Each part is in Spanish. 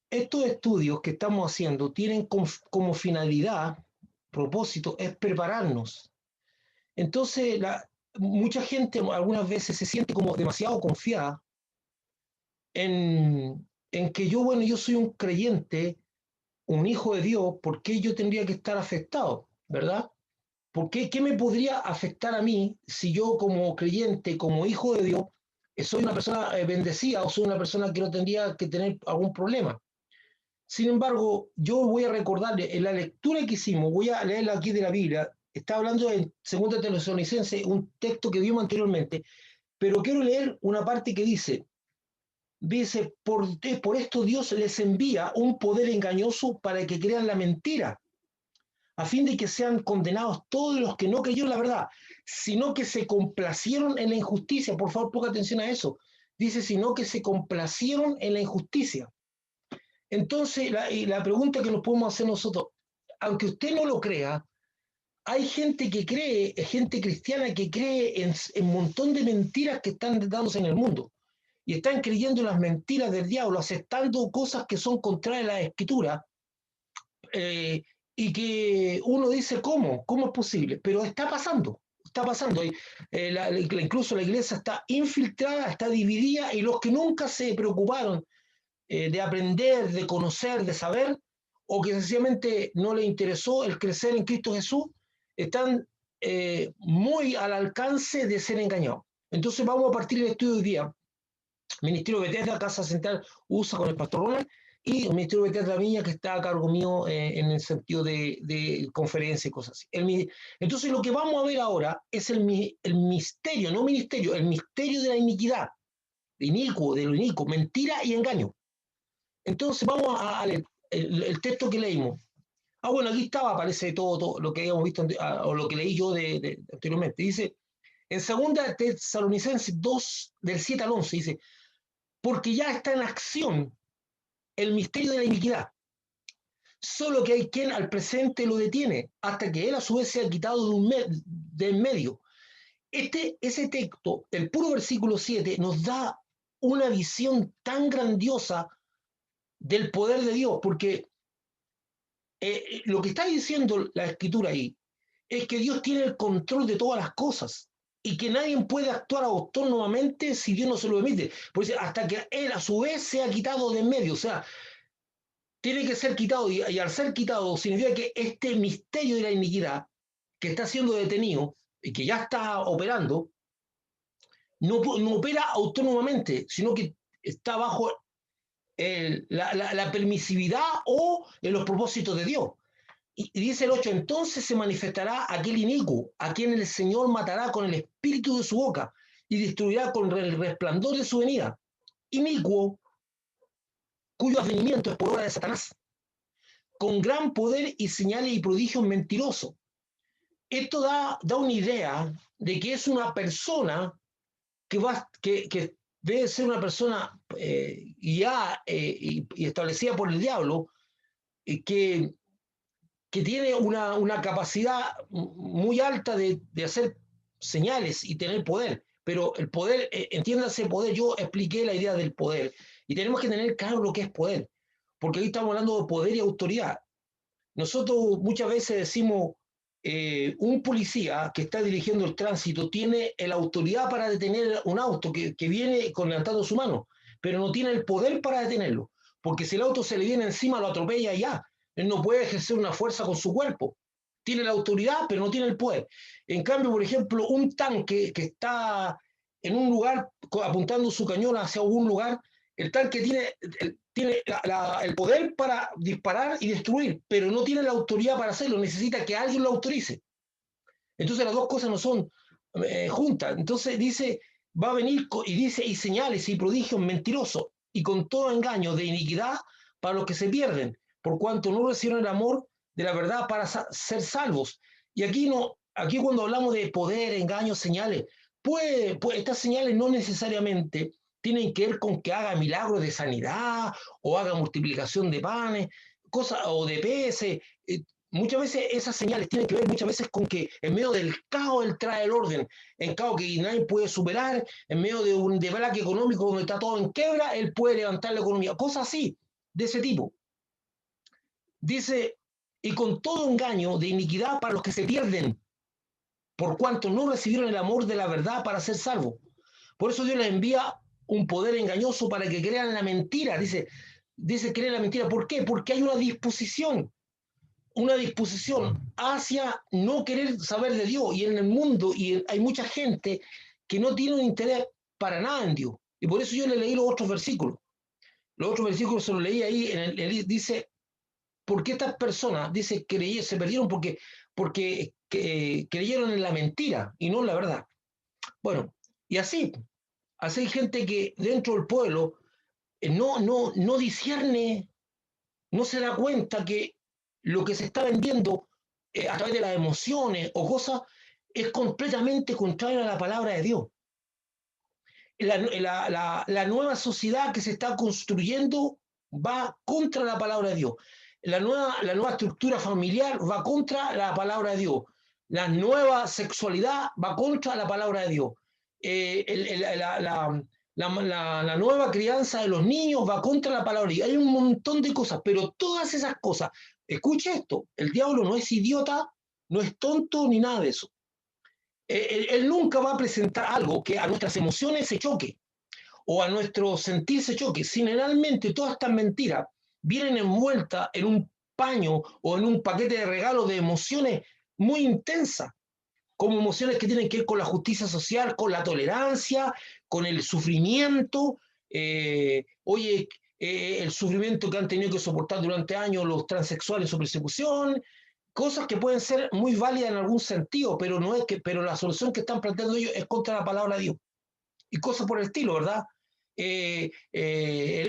estos estudios que estamos haciendo tienen como finalidad, propósito, es prepararnos. Entonces, mucha gente algunas veces se siente como demasiado confiada en que yo soy un creyente, un hijo de Dios, ¿por qué yo tendría que estar afectado? ¿Verdad? ¿Por qué? ¿Qué me podría afectar a mí si yo como creyente, como hijo de Dios, soy una persona bendecida o soy una persona que no tendría que tener algún problema? Sin embargo, yo voy a recordarle, en la lectura que hicimos, voy a leerla aquí de la Biblia, está hablando en 2 Tesalonicenses, un texto que vimos anteriormente, pero quiero leer una parte que dice, por esto Dios les envía un poder engañoso para que crean la mentira, a fin de que sean condenados todos los que no creyeron la verdad, sino que se complacieron en la injusticia. Por favor, ponga atención a eso. Dice, sino que se complacieron en la injusticia. Entonces, la pregunta que nos podemos hacer nosotros, aunque usted no lo crea, hay gente que cree, gente cristiana que cree en un montón de mentiras que están dándose en el mundo. Y están creyendo en las mentiras del diablo, aceptando cosas que son contrarias a la escritura, y que uno dice, ¿cómo es posible? Pero está pasando, está pasando. Incluso la iglesia está infiltrada, está dividida, y los que nunca se preocuparon de aprender, de conocer, de saber, o que sencillamente no les interesó el crecer en Cristo Jesús, están muy al alcance de ser engañados. Entonces vamos a partir del estudio de hoy día. Ministerio Bethesda, Casa Central, USA con el pastor Ronald, y el Ministerio Bethesda Viña, que está a cargo mío en el sentido de conferencia y cosas así. Entonces lo que vamos a ver ahora es el misterio, no ministerio, el misterio de la iniquidad, de lo inicuo, mentira y engaño. Entonces vamos a leer el texto que leímos. Bueno, aquí estaba, aparece todo lo que habíamos visto, o lo que leí yo anteriormente. Dice, en 2 Tesalonicenses 2, del 7 al 11, dice, porque ya está en acción el misterio de la iniquidad, solo que hay quien al presente lo detiene, hasta que él a su vez sea quitado de en medio. Ese texto, el puro versículo 7, nos da una visión tan grandiosa del poder de Dios, porque lo que está diciendo la escritura ahí es que Dios tiene el control de todas las cosas y que nadie puede actuar autónomamente si Dios no se lo permite. Pues hasta que Él a su vez sea quitado de en medio, o sea, tiene que ser quitado y al ser quitado significa que este misterio de la iniquidad que está siendo detenido y que ya está operando, no opera autónomamente, sino que está bajo la permisividad o en los propósitos de Dios. Y dice el 8, entonces se manifestará aquel inicuo, a quien el Señor matará con el espíritu de su boca y destruirá con el resplandor de su venida. Inicuo, cuyo advenimiento es por obra de Satanás, con gran poder y señales y prodigios mentirosos. Esto da una idea de que es una persona que debe ser una persona guiada y establecida por el diablo, que tiene una capacidad muy alta de hacer señales y tener poder. Pero el poder, entiéndase poder, yo expliqué la idea del poder. Y tenemos que tener claro lo que es poder. Porque hoy estamos hablando de poder y autoridad. Nosotros muchas veces decimos, un policía que está dirigiendo el tránsito tiene la autoridad para detener un auto que viene levantando su mano, pero no tiene el poder para detenerlo. Porque si el auto se le viene encima, lo atropella ya. Él no puede ejercer una fuerza con su cuerpo. Tiene la autoridad, pero no tiene el poder. En cambio, por ejemplo, un tanque que está en un lugar apuntando su cañón hacia algún lugar, el tanque tiene el poder para disparar y destruir, pero no tiene la autoridad para hacerlo. Necesita que alguien lo autorice. Entonces las dos cosas no son juntas. Entonces dice, va a venir y dice, y señales y prodigios mentirosos y con todo engaño de iniquidad para los que se pierden, por cuanto no recibieron el amor de la verdad para ser salvos. Y aquí cuando hablamos de poder, engaño, señales, pues estas señales no necesariamente tienen que ver con que haga milagros de sanidad o haga multiplicación de panes, cosas o de peces. muchas veces esas señales tienen que ver muchas veces con que en medio del caos Él trae el orden, en caos que nadie puede superar, en medio de un debalaque económico donde está todo en quiebra, Él puede levantar la economía, cosas así, de ese tipo. Dice, y con todo engaño de iniquidad para los que se pierden, por cuanto no recibieron el amor de la verdad para ser salvos. Por eso Dios les envía un poder engañoso para que crean la mentira. Dice creer la mentira. ¿Por qué? Porque hay una disposición hacia no querer saber de Dios. Y en el mundo hay mucha gente que no tiene un interés para nada en Dios. Y por eso yo le leí los otros versículos. Los otros versículos se los leí ahí. Dice, ¿por qué estas personas, dice, se perdieron porque creyeron en la mentira y no en la verdad? Bueno, y así hay gente que dentro del pueblo no discierne, no se da cuenta que lo que se está vendiendo a través de las emociones o cosas es completamente contrario a la palabra de Dios. La nueva sociedad que se está construyendo va contra la palabra de Dios. La nueva estructura familiar va contra la palabra de Dios. La nueva sexualidad va contra la palabra de Dios. La nueva crianza de los niños va contra la palabra de Dios. Hay un montón de cosas, pero todas esas cosas, escuche esto, el diablo no es idiota, no es tonto ni nada de eso. Él nunca va a presentar algo que a nuestras emociones se choque o a nuestro sentir se choque. Generalmente todas estas mentiras vienen envueltas en un paño o en un paquete de regalos de emociones muy intensas, como emociones que tienen que ver con la justicia social, con la tolerancia, con el sufrimiento. Oye, el sufrimiento que han tenido que soportar durante años los transexuales, su persecución, cosas que pueden ser muy válidas en algún sentido, pero la solución que están planteando ellos es contra la palabra de Dios y cosas por el estilo, ¿verdad? El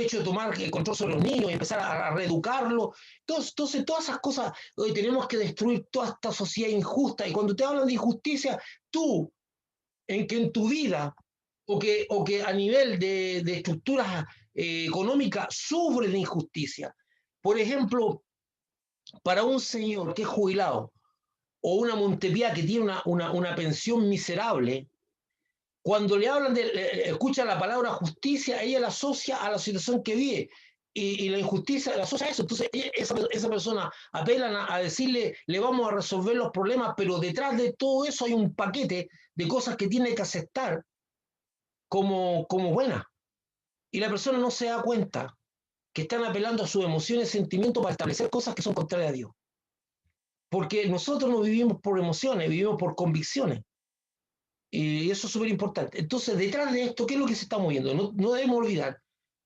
hecho de tomar el control sobre los niños y empezar a reeducarlos. Entonces, todas esas cosas, hoy tenemos que destruir toda esta sociedad injusta. Y cuando te hablan de injusticia, tú, en tu vida, o que a nivel de estructuras económicas, sufres de injusticia. Por ejemplo, para un señor que es jubilado o una Montepía que tiene una pensión miserable, cuando le hablan escucha la palabra justicia, ella la asocia a la situación que vive. Y la injusticia la asocia a eso. Entonces, esa persona apelan a decirle, le vamos a resolver los problemas, pero detrás de todo eso hay un paquete de cosas que tiene que aceptar como buenas. Y la persona no se da cuenta que están apelando a sus emociones y sentimientos para establecer cosas que son contrarias a Dios. Porque nosotros no vivimos por emociones, vivimos por convicciones. Y eso es súper importante. Entonces, detrás de esto, ¿qué es lo que se está moviendo? No debemos olvidar,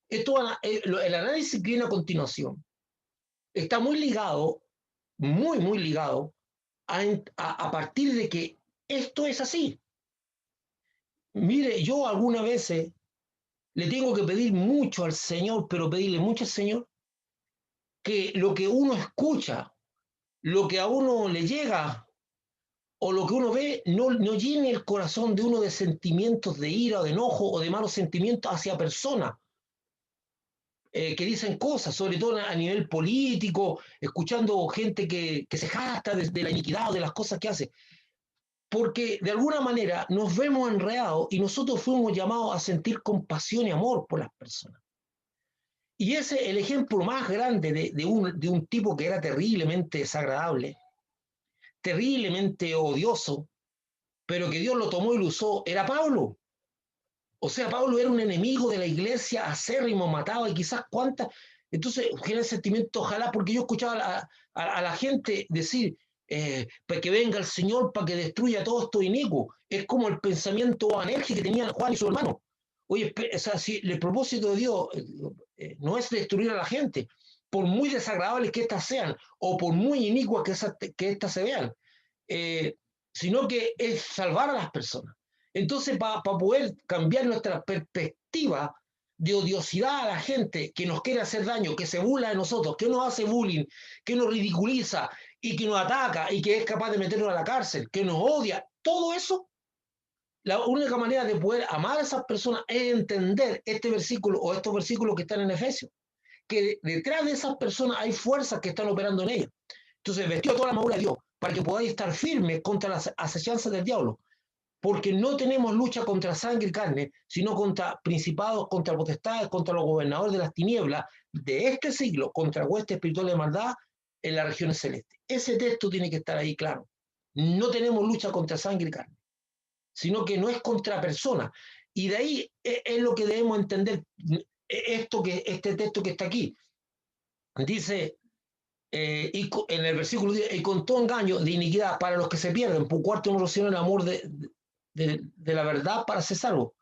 el análisis que viene a continuación está muy ligado, muy ligado, a partir de que esto es así. Mire, yo algunas veces le tengo que pedir mucho al Señor, pero pedirle mucho al Señor, que lo que uno escucha, lo que a uno le llega, o lo que uno ve no llene el corazón de uno de sentimientos de ira o de enojo o de malos sentimientos hacia personas que dicen cosas, sobre todo a nivel político, escuchando gente que se jacta de la iniquidad o de las cosas que hace. Porque de alguna manera nos vemos enredados y nosotros fuimos llamados a sentir compasión y amor por las personas. Y ese es el ejemplo más grande de un tipo que era terriblemente desagradable, terriblemente odioso, pero que Dios lo tomó y lo usó, era Pablo. O sea, Pablo era un enemigo de la iglesia, acérrimo, mataba y quizás cuántas. Entonces, genera el sentimiento, ojalá, porque yo escuchaba a la gente decir, para que venga el Señor para que destruya todo esto inicuo. Es como el pensamiento anérgico que tenían Juan y su hermano. Oye, o sea, si el propósito de Dios no es destruir a la gente, por muy desagradables que éstas sean, o por muy inicuas que éstas se vean, eh, sino que es salvar a las personas. Entonces, para poder cambiar nuestra perspectiva de odiosidad a la gente que nos quiere hacer daño, que se burla de nosotros, que nos hace bullying, que nos ridiculiza y que nos ataca y que es capaz de meternos a la cárcel, que nos odia, todo eso, la única manera de poder amar a esas personas es entender este versículo o estos versículos que están en Efesios, que detrás de esas personas hay fuerzas que están operando en ellas. Entonces, vestido toda la armadura de Dios, para que podáis estar firmes contra las asechanzas del diablo. Porque no tenemos lucha contra sangre y carne, sino contra principados, contra potestades, contra los gobernadores de las tinieblas de este siglo, contra huestes espirituales de maldad en las regiones celestes. Ese texto tiene que estar ahí claro. No tenemos lucha contra sangre y carne, sino que no es contra personas. Y de ahí es lo que debemos entender este texto que está aquí. Dice, en el versículo 10, y con todo engaño de iniquidad para los que se pierden, por cuarto no reciben el amor de la verdad para ser salvo.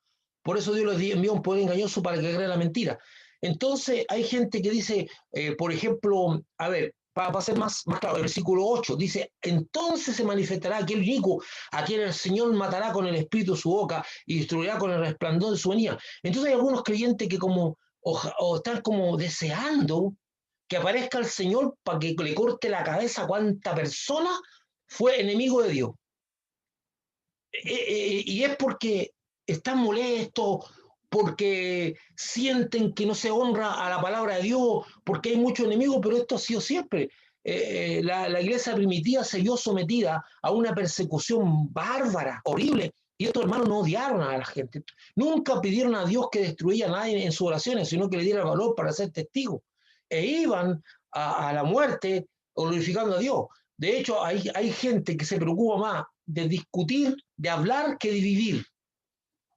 Por eso Dios les envió un poder engañoso para que crea la mentira. Entonces hay gente que dice, por ejemplo, a ver, para ser más claro, el versículo 8 dice, entonces se manifestará aquel inicuo a quien el Señor matará con el espíritu de su boca y destruirá con el resplandor de su venida. Entonces hay algunos creyentes que o están como deseando que aparezca el Señor para que le corte la cabeza a cuánta persona fue enemigo de Dios. Y es porque están molestos, porque sienten que no se honra a la palabra de Dios, porque hay muchos enemigos, pero esto ha sido siempre. La iglesia primitiva se vio sometida a una persecución bárbara, horrible, y estos hermanos no odiaron a la gente. Nunca pidieron a Dios que destruyera a nadie en sus oraciones, sino que le diera valor para ser testigos. E iban a la muerte glorificando a Dios. De hecho, hay gente que se preocupa más de discutir, de hablar, que de vivir.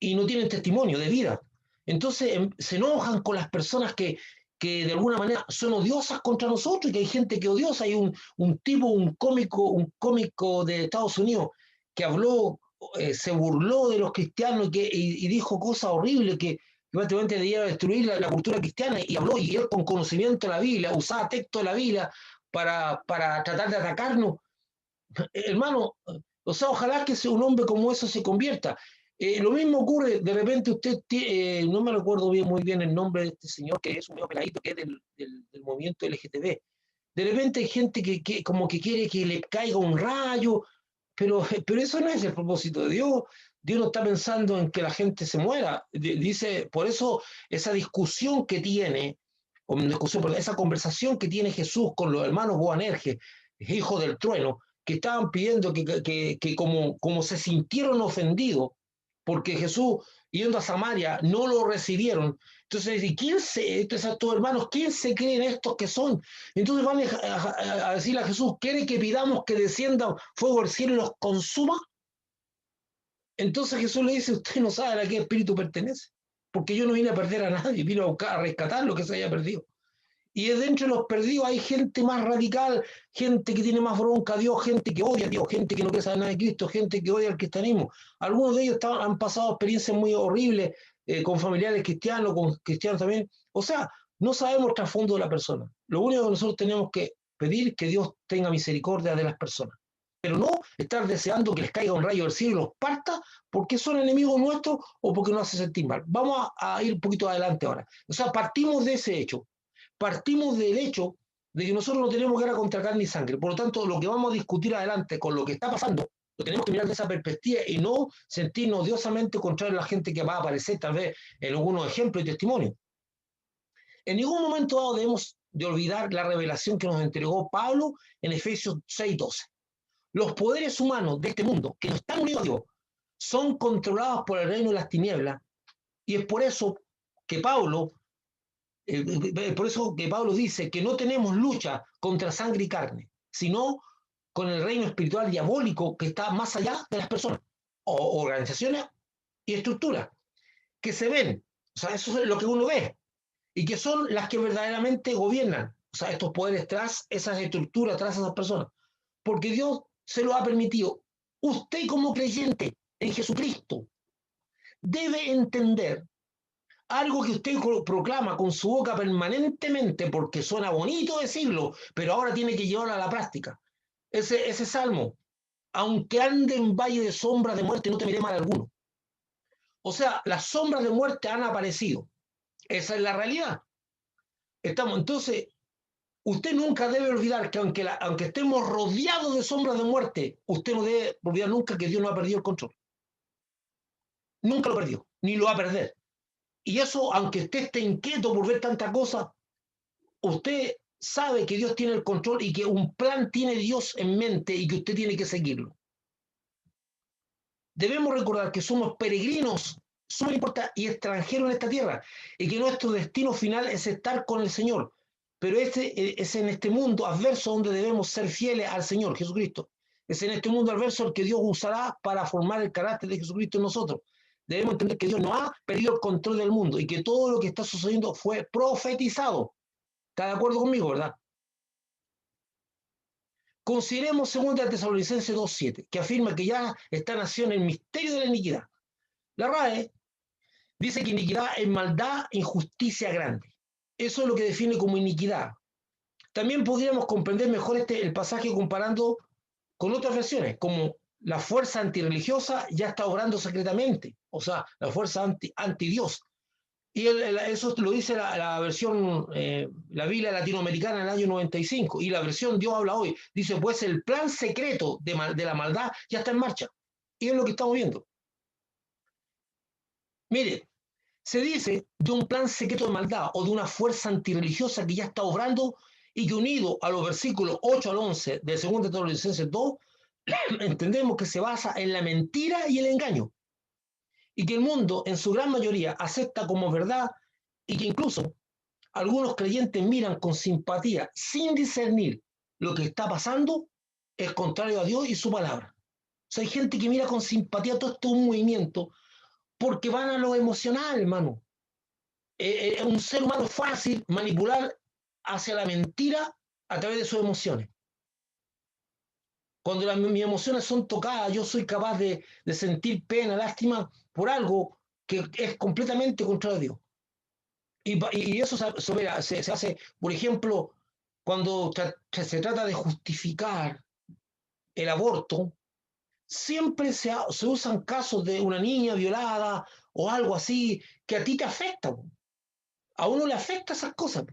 Y no tienen testimonio de vida. Entonces se enojan con las personas que de alguna manera son odiosas contra nosotros, y que hay gente que odiosa. Hay un tipo, un cómico de Estados Unidos que habló, se burló de los cristianos y dijo cosas horribles que prácticamente debía destruir la cultura cristiana, y habló, y él con conocimiento de la Biblia, usaba texto de la Biblia para tratar de atacarnos. Hermano, o sea, ojalá que un hombre como eso se convierta. Lo mismo ocurre, de repente usted, no me recuerdo muy bien el nombre de este señor, que es un medio peladito, que es del movimiento LGTB. De repente hay gente que como que quiere que le caiga un rayo, pero eso no es el propósito de Dios. Dios no está pensando en que la gente se muera. Dice, por eso esa discusión que tiene, esa conversación que tiene Jesús con los hermanos Boanerges, hijos del trueno, que estaban pidiendo que como se sintieron ofendidos, porque Jesús, yendo a Samaria, no lo recibieron. Entonces, entonces a tus hermanos, ¿quién se creen estos que son? Entonces van a decirle a Jesús, ¿quiere que pidamos que descienda fuego del cielo y los consuma? Entonces Jesús le dice, usted no sabe a qué espíritu pertenece, porque yo no vine a perder a nadie, vine a buscar, a rescatar lo que se haya perdido. Y dentro de los perdidos hay gente más radical, gente que tiene más bronca a Dios, gente que odia a Dios, gente que no quiere saber nada de Cristo, gente que odia al cristianismo. Algunos de ellos han pasado experiencias muy horribles con familiares cristianos, con cristianos también. O sea, no sabemos el trasfondo de la persona. Lo único que nosotros tenemos que pedir es que Dios tenga misericordia de las personas. Pero no estar deseando que les caiga un rayo del cielo y los parta porque son enemigos nuestros o porque nos hace sentir mal. Vamos a ir un poquito adelante ahora. O sea, partimos de ese hecho. Partimos del hecho de que nosotros no tenemos guerra contra carne y sangre. Por lo tanto, lo que vamos a discutir adelante con lo que está pasando, lo tenemos que mirar de esa perspectiva y no sentirnos odiosamente contra la gente que va a aparecer tal vez en algunos ejemplos y testimonios. En ningún momento dado debemos de olvidar la revelación que nos entregó Pablo en Efesios 6:12. Los poderes humanos de este mundo, que no están unidos a Dios, son controlados por el reino de las tinieblas, y es por eso que Pablo dice que no tenemos lucha contra sangre y carne, sino con el reino espiritual diabólico que está más allá de las personas, o organizaciones y estructuras, que se ven. O sea, eso es lo que uno ve, y que son las que verdaderamente gobiernan. O sea, estos poderes tras esas estructuras, tras esas personas. Porque Dios se lo ha permitido. Usted como creyente en Jesucristo debe entender algo que usted proclama con su boca permanentemente porque suena bonito decirlo, pero ahora tiene que llevarlo a la práctica. Ese salmo, aunque ande en valle de sombra de muerte, no temeré mal alguno. O sea, las sombras de muerte han aparecido. Esa es la realidad. Entonces, usted nunca debe olvidar que aunque estemos rodeados de sombras de muerte, usted no debe olvidar nunca que Dios no ha perdido el control. Nunca lo perdió, ni lo va a perder. Y eso, aunque usted esté inquieto por ver tanta cosa, usted sabe que Dios tiene el control y que un plan tiene Dios en mente y que usted tiene que seguirlo. Debemos recordar que somos peregrinos, súper importante, y extranjeros en esta tierra, y que nuestro destino final es estar con el Señor. Pero es en este mundo adverso donde debemos ser fieles al Señor Jesucristo. Es en este mundo adverso el que Dios usará para formar el carácter de Jesucristo en nosotros. Debemos entender que Dios no ha perdido el control del mundo y que todo lo que está sucediendo fue profetizado. ¿Está de acuerdo conmigo, verdad? Consideremos 2 Tesalonicenses 2:7, que afirma que ya está nació en el misterio de la iniquidad. La RAE dice que iniquidad es maldad, injusticia grande. Eso es lo que define como iniquidad. También podríamos comprender mejor el pasaje comparando con otras versiones, como la fuerza antirreligiosa ya está obrando secretamente, o sea, la fuerza anti-Dios. Y eso lo dice la versión, la Biblia latinoamericana en el año 95, y la versión Dios habla hoy. Dice, pues el plan secreto de la maldad ya está en marcha. Y es lo que estamos viendo. Mire, se dice de un plan secreto de maldad o de una fuerza antirreligiosa que ya está obrando y que unido a los versículos 8 al 11 de 2 Tesalonicenses 2, entendemos que se basa en la mentira y el engaño. Y que el mundo, en su gran mayoría, acepta como verdad y que incluso algunos creyentes miran con simpatía, sin discernir lo que está pasando, es contrario a Dios y su palabra. O sea, hay gente que mira con simpatía todo este movimiento porque van a lo emocional, hermano. Un ser humano es fácil manipular hacia la mentira a través de sus emociones. Cuando mis emociones son tocadas, yo soy capaz de sentir pena, lástima por algo que es completamente contrario a Dios. Y eso se hace, por ejemplo, cuando se trata de justificar el aborto, siempre se usan casos de una niña violada o algo así que a ti te afecta. A uno le afecta esas cosas,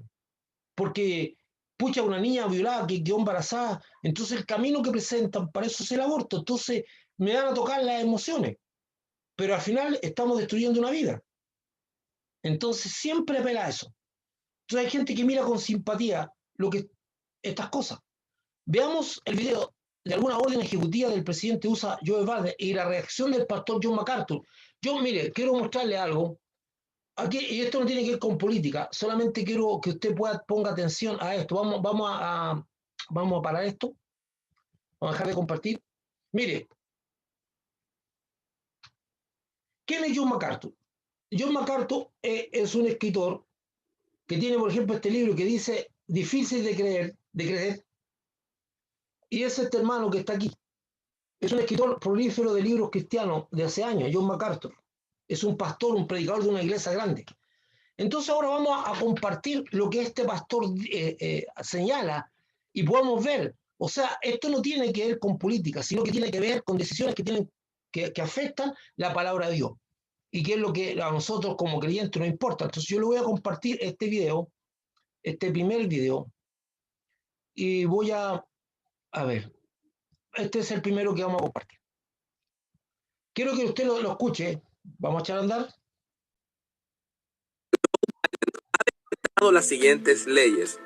porque pucha, una niña violada que quedó embarazada, entonces el camino que presentan para eso es el aborto, entonces me van a tocar las emociones, pero al final estamos destruyendo una vida. Entonces siempre apela a eso. Entonces hay gente que mira con simpatía estas cosas. Veamos el video de alguna orden ejecutiva del presidente USA, Joe Biden, y la reacción del pastor John MacArthur. Yo, mire, quiero mostrarle algo. Aquí, y esto no tiene que ver con política, solamente quiero que usted ponga atención a esto. Vamos a parar esto. Vamos a dejar de compartir. Mire, ¿quién es John MacArthur? John MacArthur es un escritor que tiene, por ejemplo, este libro que dice Difícil de creer, y es este hermano que está aquí. Es un escritor prolífero de libros cristianos de hace años, John MacArthur. Es un pastor, un predicador de una iglesia grande. Entonces ahora vamos a compartir lo que este pastor señala y podamos ver. O sea, esto no tiene que ver con política, sino que tiene que ver con decisiones que afectan la palabra de Dios. Y que es lo que a nosotros como creyentes nos importa. Entonces yo le voy a compartir este video, este primer video, y voy a ver, este es el primero que vamos a compartir. Quiero que usted lo escuche. Vamos a echar a andar. Las siguientes leyes.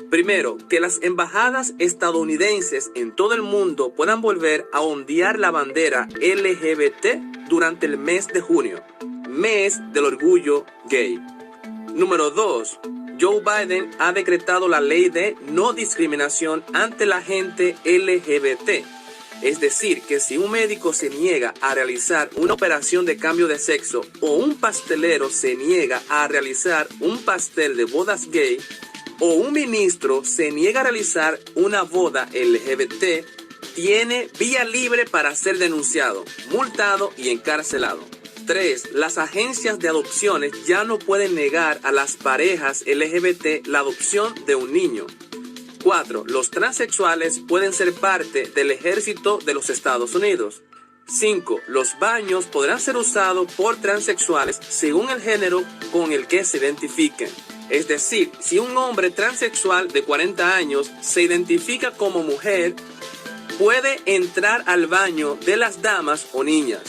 Primero, que las embajadas estadounidenses en todo el mundo puedan volver a ondear la bandera LGBT durante el mes de junio, mes del orgullo gay. Número 2. Joe Biden ha decretado la ley de no discriminación ante la gente LGBT. Es decir, que si un médico se niega a realizar una operación de cambio de sexo o un pastelero se niega a realizar un pastel de bodas gay o un ministro se niega a realizar una boda LGBT, tiene vía libre para ser denunciado, multado y encarcelado. 3. Las agencias de adopciones ya no pueden negar a las parejas LGBT la adopción de un niño. 4. Los transexuales pueden ser parte del ejército de los Estados Unidos. 5. Los baños podrán ser usados por transexuales según el género con el que se identifiquen. Es decir, si un hombre transexual de 40 años se identifica como mujer, puede entrar al baño de las damas o niñas.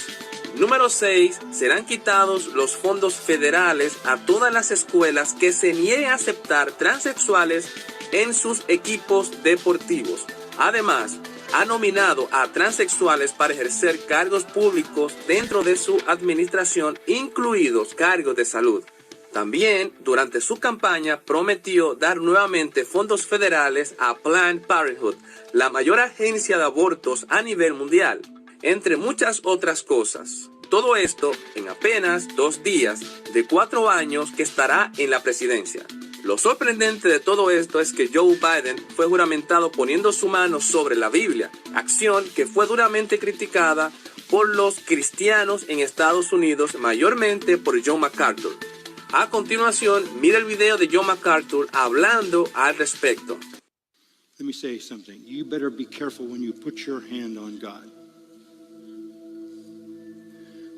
Número 6. Serán quitados los fondos federales a todas las escuelas que se nieguen a aceptar transexuales en sus equipos deportivos. Además, ha nominado a transexuales para ejercer cargos públicos dentro de su administración, incluidos cargos de salud. También, durante su campaña, prometió dar nuevamente fondos federales a Planned Parenthood, la mayor agencia de abortos a nivel mundial, entre muchas otras cosas. Todo esto en apenas 2 días de 4 años que estará en la presidencia. Lo sorprendente de todo esto es que Joe Biden fue juramentado poniendo su mano sobre la Biblia, acción que fue duramente criticada por los cristianos en Estados Unidos, mayormente por John MacArthur. A continuación, mira el video de John MacArthur hablando al respecto. Let me say something. You better be careful when you put your hand on God.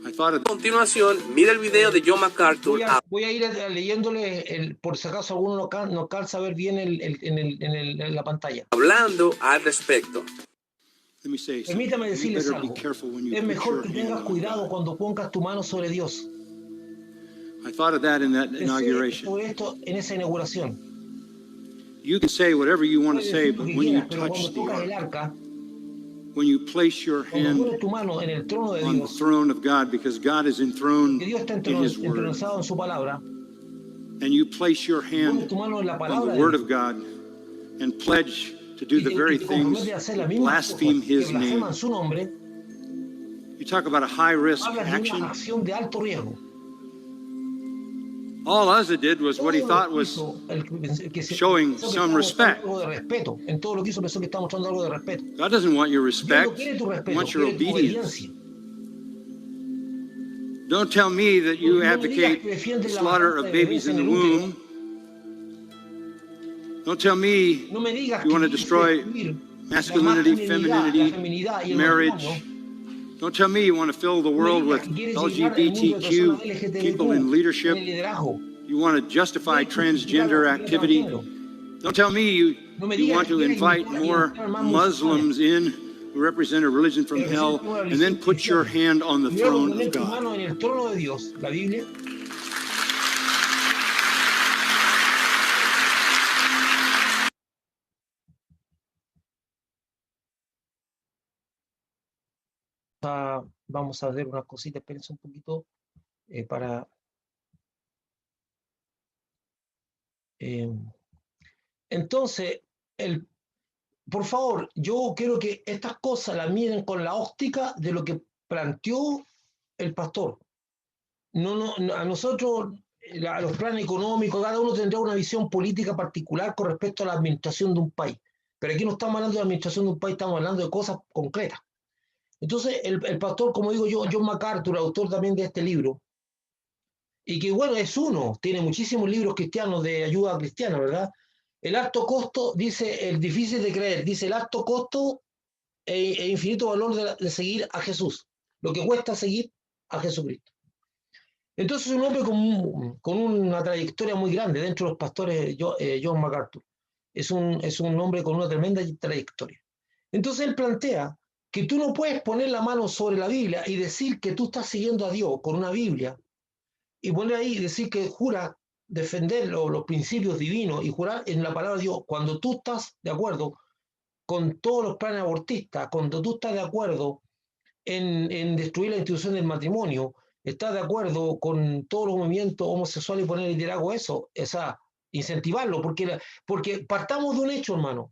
A continuación, mira el video de John MacArthur. Voy a ir leyéndole, por si acaso alguno no calza ver bien en la pantalla. Hablando al respecto. Permítame decirles algo. Es mejor que tengas cuidado cuando pongas tu mano sobre Dios. Pensé sobre esto en esa inauguración. You can say whatever you want to say, but when you Pero touch cuando tocas el the ark, arca, when you place your cuando hand pones tu mano en el trono de on the Dios, throne of God, because God is enthroned que Dios está in His Word, entronizado en su palabra, and you place your hand pones tu mano en la on palabra the de Word Dios, of God and pledge to do y the te very things comprometes a hacer las that mismas cosas blaspheme que His name. blasfeman su nombre, You talk about a high-risk hablas de una action. acción de alto riesgo. All Uzzah did was what he Todo thought lo que was hizo showing pensó que some estaba mostrando respect. algo de respeto. En todo lo que hizo pensó que estaba mostrando algo de respeto. God doesn't want your Dios respect. no quiere tu He respeto, wants your quiere tu obedience. obediencia. Don't tell me that you No me digas advocate que defiendes la slaughter matanza of de babies bebés in en the el útero. womb. Don't tell me No me digas you want to que destroy destruir la masculinity, masculinidad, la femininity, feminidad y el marriage. matrimonio. Don't tell me you want to fill the No me world digas with que quieres llenar el mundo de personas LGBTQ people in LGTBQ leadership. en el liderazgo. You want to justify Quieres justificar transgender la activity. transgénero. Don't tell me you No me want digas que to quieres invite invitar y more entrar más Muslims in who represent a religion from hell, and then put your hand on the Primero throne poner of tu God. mano en el trono de Dios, la Biblia. Vamos a ver unas cositas, espérense un poquito para... entonces, por favor, yo quiero que estas cosas las miren con la óptica de lo que planteó el pastor. A nosotros, a los planes económicos, cada uno tendrá una visión política particular con respecto a la administración de un país. Pero aquí no estamos hablando de la administración de un país, estamos hablando de cosas concretas. Entonces, el pastor, como digo yo, John MacArthur, autor también de este libro, y que bueno, es uno, tiene muchísimos libros cristianos de ayuda cristiana, ¿verdad? El alto costo, dice, el difícil de creer, dice el alto costo e infinito valor de seguir a Jesús, lo que cuesta seguir a Jesucristo. Entonces, un hombre con una trayectoria muy grande dentro de los pastores, John MacArthur, es un hombre con una tremenda trayectoria. Entonces, él plantea que tú no puedes poner la mano sobre la Biblia y decir que tú estás siguiendo a Dios con una Biblia y poner ahí y decir que jura defender los principios divinos y jurar en la palabra de Dios cuando tú estás de acuerdo con todos los planes abortistas, cuando tú estás de acuerdo en destruir la institución del matrimonio, estás de acuerdo con todos los movimientos homosexuales y poner el liderazgo a eso, incentivarlo, porque partamos de un hecho, hermano.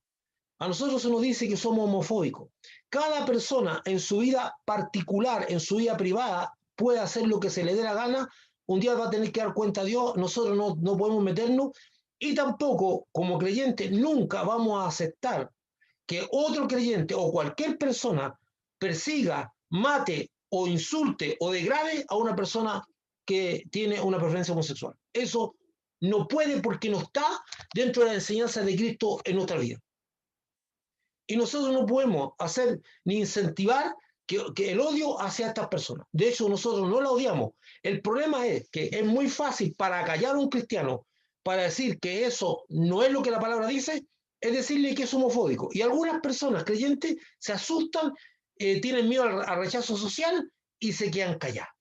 A nosotros se nos dice que somos homofóbicos. Cada persona en su vida particular, en su vida privada, puede hacer lo que se le dé la gana. Un día va a tener que dar cuenta a Dios. Nosotros no podemos meternos y tampoco, como creyentes, nunca vamos a aceptar que otro creyente o cualquier persona persiga, mate o insulte o degrade a una persona que tiene una preferencia homosexual. Eso no puede porque no está dentro de la enseñanza de Cristo en nuestra vida. Y nosotros no podemos hacer ni incentivar que el odio hacia estas personas. De hecho, nosotros no la odiamos. El problema es que es muy fácil para callar a un cristiano, para decir que eso no es lo que la palabra dice, es decirle que es homofóbico. Y algunas personas creyentes se asustan, tienen miedo al rechazo social y se quedan callados.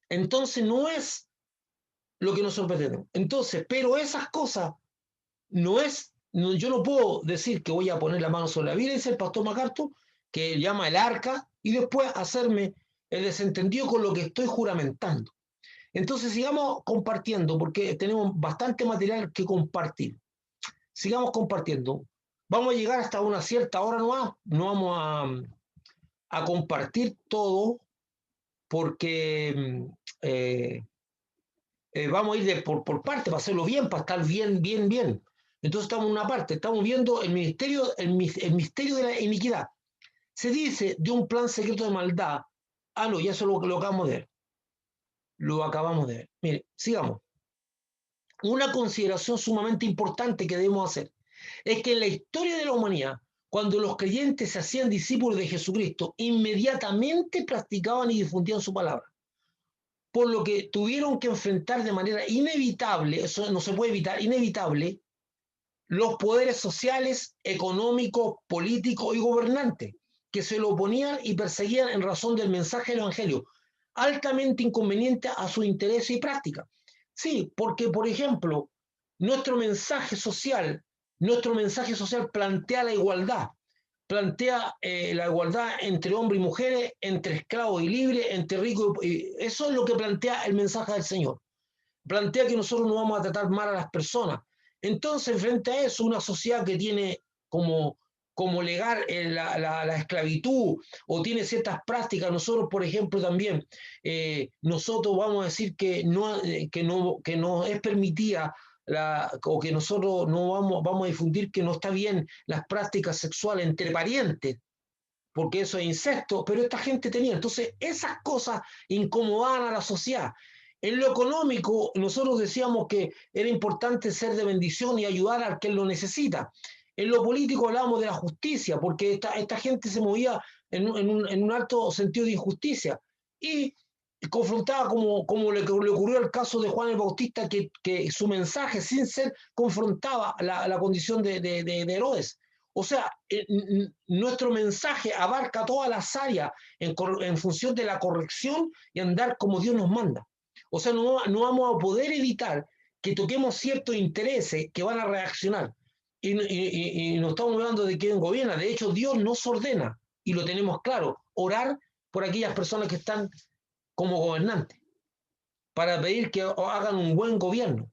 Entonces no es lo que nosotros pretendemos. Entonces, pero esas cosas no es yo no puedo decir que voy a poner la mano sobre la Biblia, dice el pastor MacArthur, que llama el arca, y después hacerme el desentendido con lo que estoy juramentando. Entonces sigamos compartiendo, porque tenemos bastante material que compartir. Sigamos compartiendo. Vamos a llegar hasta una cierta hora nomás, no vamos a compartir todo, porque vamos a ir por parte, para hacerlo bien, para estar bien. Entonces estamos en una parte, estamos viendo el misterio de la iniquidad. Se dice de un plan secreto de maldad. Ah, no, ya eso lo acabamos de ver. Lo acabamos de ver. Mire, sigamos. Una consideración sumamente importante que debemos hacer es que en la historia de la humanidad, cuando los creyentes se hacían discípulos de Jesucristo, inmediatamente practicaban y difundían su palabra. Por lo que tuvieron que enfrentar de manera inevitable, eso no se puede evitar, inevitable, los poderes sociales, económicos, políticos y gobernantes, que se lo oponían y perseguían en razón del mensaje del Evangelio, altamente inconveniente a su interés y práctica. Sí, porque, por ejemplo, nuestro mensaje social plantea la igualdad entre hombres y mujeres, entre esclavos y libres, entre ricos y... Eso es lo que plantea el mensaje del Señor. Plantea que nosotros no vamos a tratar mal a las personas. Entonces, frente a eso, una sociedad que tiene como legal la esclavitud o tiene ciertas prácticas, nosotros, por ejemplo, también, nosotros vamos a decir que no es permitida o que nosotros no vamos a difundir que no está bien las prácticas sexuales entre parientes, porque eso es incesto, pero esta gente tenía. Entonces, esas cosas incomodaban a la sociedad. En lo económico, nosotros decíamos que era importante ser de bendición y ayudar al que lo necesita. En lo político hablábamos de la justicia, porque esta gente se movía en un alto sentido de injusticia. Y confrontaba, como le ocurrió al caso de Juan el Bautista, que su mensaje, sin ser, confrontaba la condición de Herodes. O sea, nuestro mensaje abarca todas las áreas en función de la corrección y andar como Dios nos manda. O sea, no vamos a poder evitar que toquemos ciertos intereses que van a reaccionar. Y no estamos hablando de quién gobierna. De hecho, Dios nos ordena, y lo tenemos claro, orar por aquellas personas que están como gobernantes, para pedir que hagan un buen gobierno.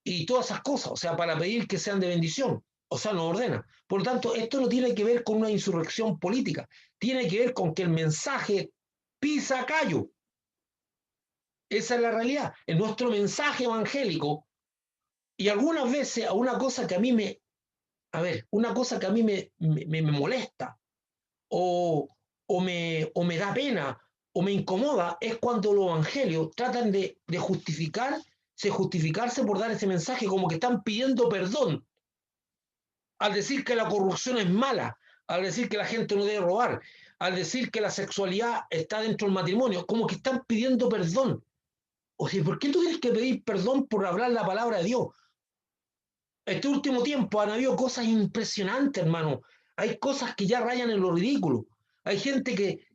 Y todas esas cosas, o sea, para pedir que sean de bendición. O sea, nos ordena. Por lo tanto, esto no tiene que ver con una insurrección política, tiene que ver con que el mensaje pisa callo. Esa es la realidad. En nuestro mensaje evangélico, y algunas veces una cosa que a mí me molesta, o me da pena, o me incomoda, es cuando los evangelios tratan de justificarse por dar ese mensaje, como que están pidiendo perdón, al decir que la corrupción es mala, al decir que la gente no debe robar, al decir que la sexualidad está dentro del matrimonio, como que están pidiendo perdón. O sea, ¿por qué tú tienes que pedir perdón por hablar la palabra de Dios? Este último tiempo han habido cosas impresionantes, hermano. Hay cosas que ya rayan en lo ridículo. Hay gente que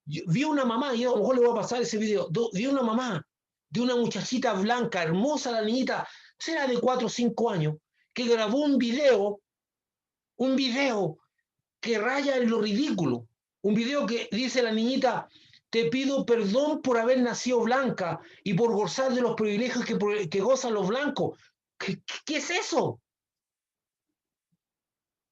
vi una mamá, y a lo mejor le voy a pasar ese video, vi una mamá de una muchachita blanca, hermosa la niñita, será de 4 o 5 años, que grabó un video que raya en lo ridículo. Un video que dice la niñita: te pido perdón por haber nacido blanca y por gozar de los privilegios que gozan los blancos. ¿Qué es eso?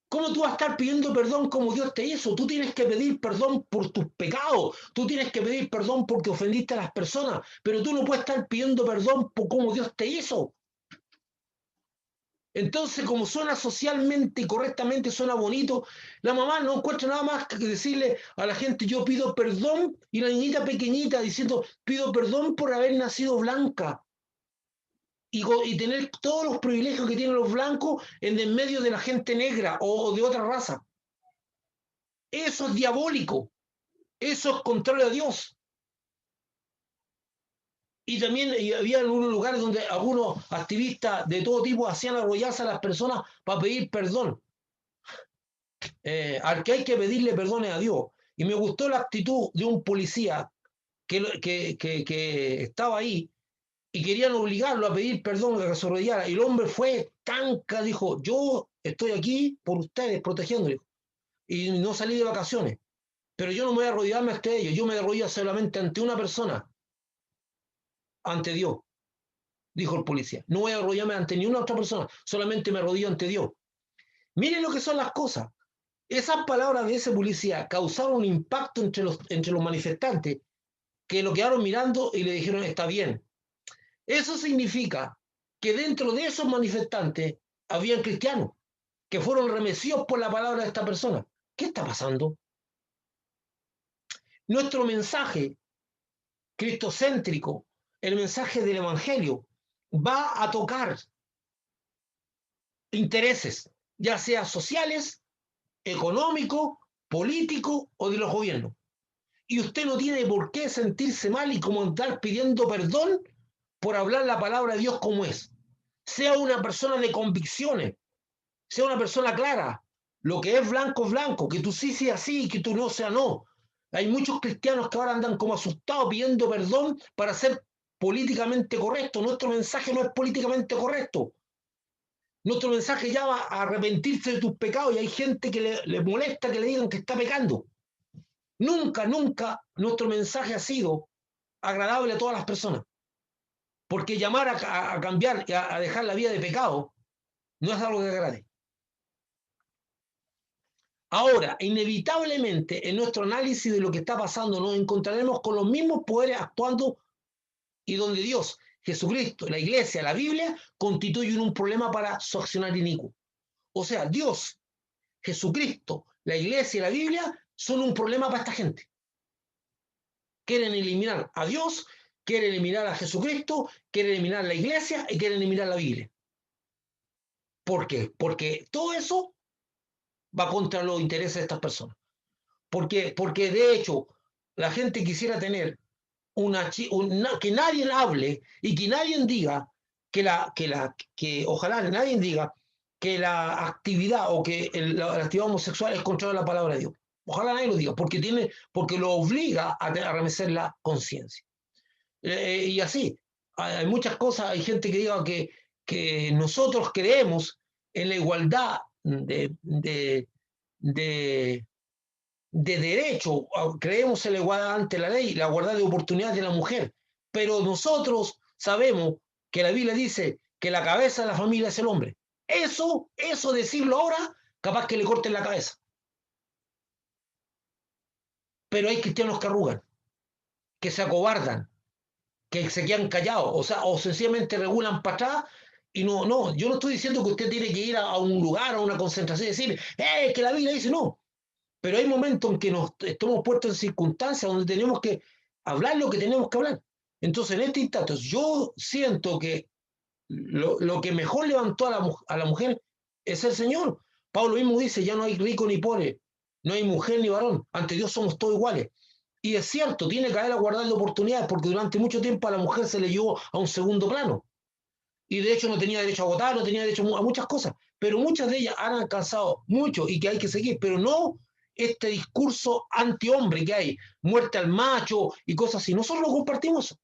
¿Cómo tú vas a estar pidiendo perdón como Dios te hizo? Tú tienes que pedir perdón por tus pecados, tú tienes que pedir perdón porque ofendiste a las personas, pero tú no puedes estar pidiendo perdón por cómo Dios te hizo. Entonces, como suena socialmente y correctamente, suena bonito, la mamá no encuentra nada más que decirle a la gente: yo pido perdón, y la niñita pequeñita diciendo: pido perdón por haber nacido blanca. Y tener todos los privilegios que tienen los blancos en medio de la gente negra o de otra raza. Eso es diabólico. Eso es contrario a Dios. Y también había algunos lugares donde algunos activistas de todo tipo hacían arrollarse a las personas para pedir perdón. Al que hay que pedirle perdón es a Dios. Y me gustó la actitud de un policía que estaba ahí, y querían obligarlo a pedir perdón, a que se arrodillara. Y el hombre fue tanca, dijo: yo estoy aquí por ustedes, protegiéndolos. Y no salí de vacaciones. Pero yo no me voy a arrodillarme ante ellos, yo me arrodillo solamente ante una persona, ante Dios, dijo el policía. No voy a arrodillarme ante ninguna otra persona, solamente me arrodillo ante Dios. Miren lo que son las cosas. Esas palabras de ese policía causaron un impacto entre los manifestantes, que lo quedaron mirando y le dijeron, está bien. Eso significa que dentro de esos manifestantes habían cristianos que fueron remecidos por la palabra de esta persona. ¿Qué está pasando? Nuestro mensaje cristocéntrico, el mensaje del Evangelio, va a tocar intereses, ya sea sociales, económicos, políticos o de los gobiernos. Y usted no tiene por qué sentirse mal y como andar pidiendo perdón por hablar la palabra de Dios como es. Sea una persona de convicciones, sea una persona clara. Lo que es blanco, que tú sí sea sí y que tú no sea no. Hay muchos cristianos que ahora andan como asustados pidiendo perdón para ser políticamente correcto. Nuestro mensaje no es políticamente correcto. Nuestro mensaje llama a arrepentirse de tus pecados y hay gente que le molesta que le digan que está pecando. Nunca, nunca nuestro mensaje ha sido agradable a todas las personas. Porque llamar a cambiar y a dejar la vida de pecado no es algo que agrade. Ahora, inevitablemente, en nuestro análisis de lo que está pasando, nos encontraremos con los mismos poderes actuando y donde Dios, Jesucristo, la Iglesia, la Biblia, constituyen un problema para su accionar inicuo. O sea, Dios, Jesucristo, la Iglesia y la Biblia son un problema para esta gente. Quieren eliminar a Dios, quieren eliminar a Jesucristo, quieren eliminar la Iglesia y quieren eliminar la Biblia. ¿Por qué? Porque todo eso va contra los intereses de estas personas. Porque de hecho, la gente quisiera tener que nadie hable y que nadie diga que ojalá nadie diga que la actividad o que la actividad homosexual es contra la palabra de Dios. Ojalá nadie lo diga, porque lo obliga a remecer la conciencia. Y así, hay muchas cosas, hay gente que diga que nosotros creemos en la igualdad de derecho, creemos en la igualdad ante la ley, la igualdad de oportunidades de la mujer, pero nosotros sabemos que la Biblia dice que la cabeza de la familia es el hombre. Eso decirlo ahora, capaz que le corten la cabeza. Pero hay cristianos que arrugan, que se acobardan, que se quedan callados, o sencillamente regulan para atrás. Y no, yo no estoy diciendo que usted tiene que ir a un lugar, a una concentración y decir, que la Biblia dice no. Pero hay momentos en que nos estamos puestos en circunstancias donde tenemos que hablar lo que tenemos que hablar. Entonces, en este instante, yo siento que lo que mejor levantó a la mujer es el Señor. Pablo mismo dice, ya no hay rico ni pobre, no hay mujer ni varón, ante Dios somos todos iguales. Y es cierto, tiene que haber a guardar oportunidades, porque durante mucho tiempo a la mujer se le llevó a un segundo plano. Y de hecho no tenía derecho a votar, no tenía derecho a muchas cosas. Pero muchas de ellas han alcanzado mucho y que hay que seguir, pero no este discurso antihombre que hay, muerte al macho y cosas así. Nosotros lo compartimos.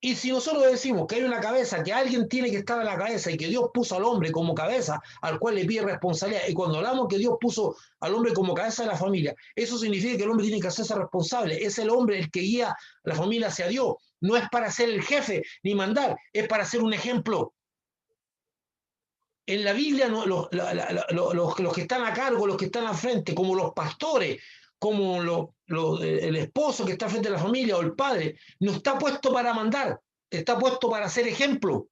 Y si nosotros decimos que hay una cabeza, que alguien tiene que estar a la cabeza y que Dios puso al hombre como cabeza, al cual le pide responsabilidad, y cuando hablamos que Dios puso al hombre como cabeza de la familia, eso significa que el hombre tiene que hacerse responsable. Es el hombre el que guía a la familia hacia Dios. No es para ser el jefe ni mandar, es para ser un ejemplo. En la Biblia los que están a cargo, los que están al frente, como los pastores, como el esposo que está al frente de la familia o el padre, no está puesto para mandar, está puesto para ser ejemplo.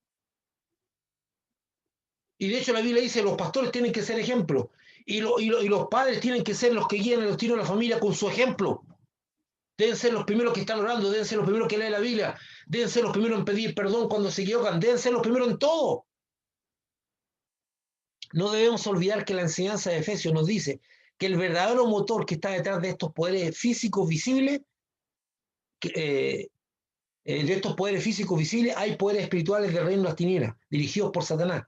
Y de hecho la Biblia dice los pastores tienen que ser ejemplo y los padres tienen que ser los que guían el destino de la familia con su ejemplo. Deben ser los primeros que están orando, deben ser los primeros que leen la Biblia, deben ser los primeros en pedir perdón cuando se equivocan, deben ser los primeros en todo. No debemos olvidar que la enseñanza de Efesios nos dice que el verdadero motor que está detrás de estos poderes físicos visibles, de estos poderes físicos visibles, hay poderes espirituales del reino de las tinieblas, dirigidos por Satanás,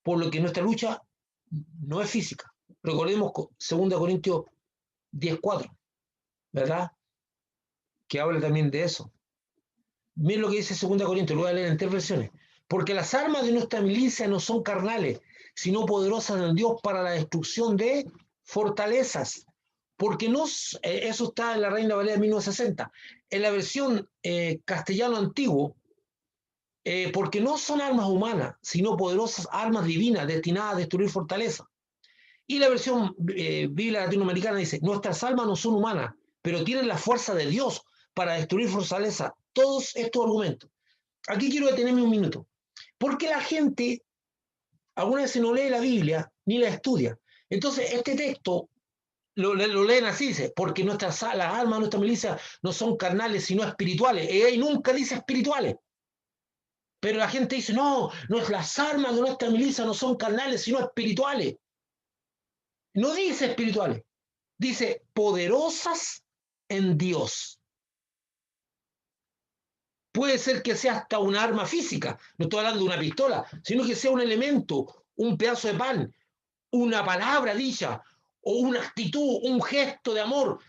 por lo que nuestra lucha no es física. Recordemos 2 Corintios 10:4, ¿verdad? Que habla también de eso. Miren lo que dice 2 Corintios, lo voy a leer en 3 versiones. Porque las armas de nuestra milicia no son carnales, sino poderosas en Dios para la destrucción de fortalezas. Porque no, eso está en la Reina Valera de 1960. En la versión castellano antiguo, porque no son armas humanas, sino poderosas armas divinas destinadas a destruir fortalezas. Y la versión Biblia latinoamericana dice, nuestras almas no son humanas, pero tienen la fuerza de Dios para destruir fortalezas. Todos estos argumentos. Aquí quiero detenerme un minuto. Porque la gente algunas veces no lee la Biblia ni la estudia. Entonces, este texto lo leen así, dice, porque las armas de nuestra milicia no son carnales, sino espirituales. Y nunca dice espirituales. Pero la gente dice, no, las armas de nuestra milicia no son carnales, sino espirituales. No dice espirituales, dice poderosas en Dios. Puede ser que sea hasta un arma física, no estoy hablando de una pistola, sino que sea un elemento, un pedazo de pan, una palabra dicha, o una actitud, un gesto de amor.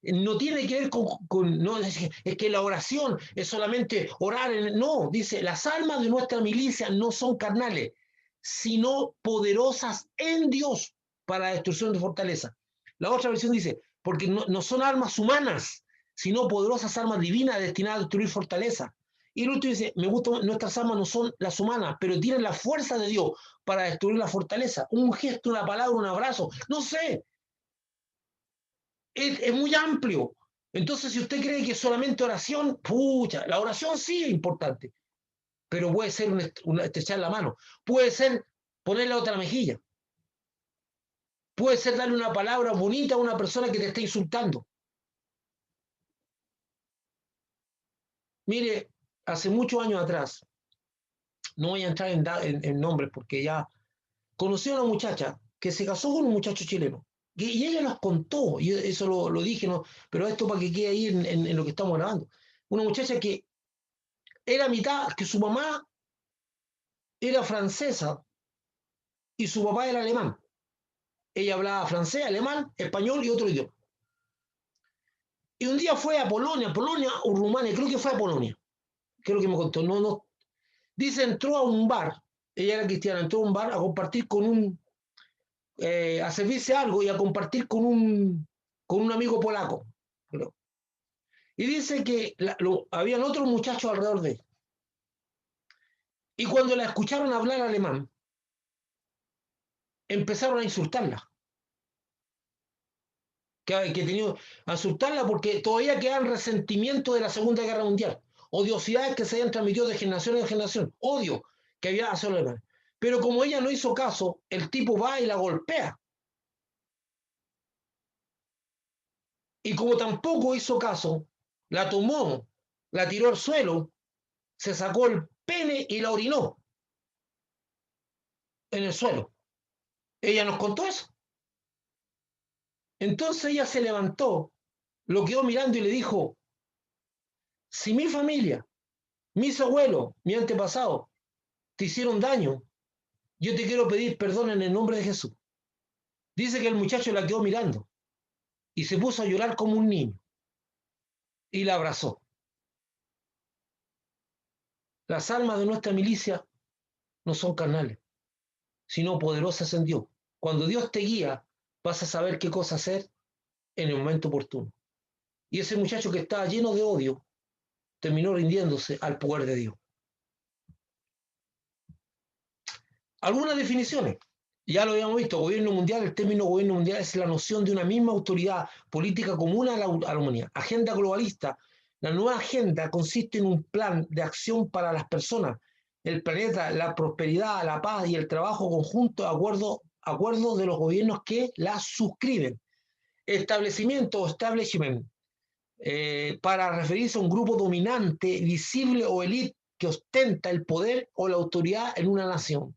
No tiene que ver no, es que la oración es solamente orar. No, dice, las armas de nuestra milicia no son carnales, sino poderosas en Dios para la destrucción de fortaleza. La otra versión dice, porque no son armas humanas, sino poderosas armas divinas destinadas a destruir fortaleza. Y el último dice, me gusta, nuestras armas no son las humanas, pero tienen la fuerza de Dios para destruir la fortaleza. Un gesto, una palabra, un abrazo, no sé. Es muy amplio. Entonces, si usted cree que solamente oración, pucha, la oración sí es importante, pero puede ser estrechar la mano, puede ser poner la otra mejilla, puede ser darle una palabra bonita a una persona que te está insultando. Mire, hace muchos años atrás, no voy a entrar en nombres porque ya conocí a una muchacha que se casó con un muchacho chileno. Y ella nos contó, y eso lo dije, ¿no? Pero esto para que quede ahí en lo que estamos grabando. Una muchacha que era mitad, que su mamá era francesa y su papá era alemán. Ella hablaba francés, alemán, español y otro idioma. Y un día fue a Polonia o Rumania, creo que fue a Polonia, que es lo que me contó. No. Dice, entró a un bar, ella era cristiana, entró a un bar a compartir a servirse algo y a compartir con un amigo polaco, creo. Y dice que habían otros muchachos alrededor de él. Y cuando la escucharon hablar alemán, empezaron a insultarla. A insultarla porque todavía quedan resentimientos de la Segunda Guerra Mundial. Odiosidades que se habían transmitido de generación en generación. Odio que había hacia los alemanes. Pero como ella no hizo caso, el tipo va y la golpea. Y como tampoco hizo caso, la tomó, la tiró al suelo, se sacó el pene y la orinó en el suelo. Ella nos contó eso. Entonces ella se levantó, lo quedó mirando y le dijo, si mi familia, mis abuelos, mi antepasado, te hicieron daño, yo te quiero pedir perdón en el nombre de Jesús. Dice que el muchacho la quedó mirando y se puso a llorar como un niño y la abrazó. Las almas de nuestra milicia no son carnales, sino poderosas en Dios. Cuando Dios te guía, vas a saber qué cosa hacer en el momento oportuno. Y ese muchacho que estaba lleno de odio terminó rindiéndose al poder de Dios. Algunas definiciones. Ya lo habíamos visto, gobierno mundial, el término gobierno mundial es la noción de una misma autoridad política común a la humanidad. Agenda globalista. La nueva agenda consiste en un plan de acción para las personas, el planeta, la prosperidad, la paz y el trabajo conjunto de acuerdo de los gobiernos que la suscriben. Establecimiento o establishment, para referirse a un grupo dominante, visible o élite que ostenta el poder o la autoridad en una nación.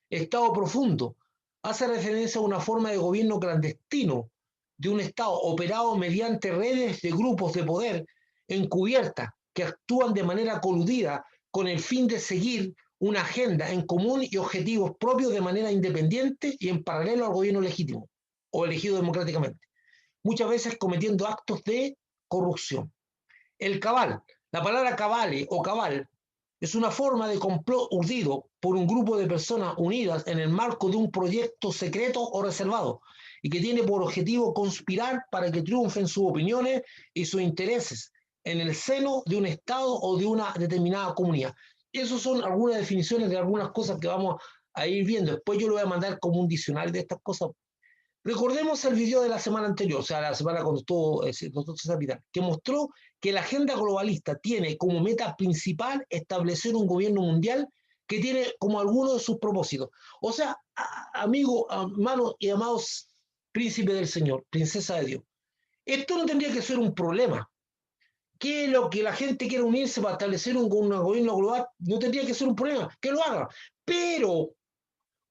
Estado profundo hace referencia a una forma de gobierno clandestino de un Estado operado mediante redes de grupos de poder encubiertas que actúan de manera coludida con el fin de seguir una agenda en común y objetivos propios de manera independiente y en paralelo al gobierno legítimo o elegido democráticamente, muchas veces cometiendo actos de corrupción. El cabal, la palabra cabale o cabal Es una forma de complot urdido por un grupo de personas unidas en el marco de un proyecto secreto o reservado y que tiene por objetivo conspirar para que triunfen sus opiniones y sus intereses en el seno de un Estado o de una determinada comunidad. Esas son algunas definiciones de algunas cosas que vamos a ir viendo. Después yo lo voy a mandar como un diccionario de estas cosas. Recordemos el video de la semana anterior, o sea, la semana cuando estuvo el doctor César Vidal, que mostró que la agenda globalista tiene como meta principal establecer un gobierno mundial que tiene como alguno de sus propósitos. O sea, amigos, hermanos y amados príncipes del Señor, princesa de Dios, esto no tendría que ser un problema. Que lo que la gente quiera unirse para establecer un gobierno global no tendría que ser un problema, que lo haga. Pero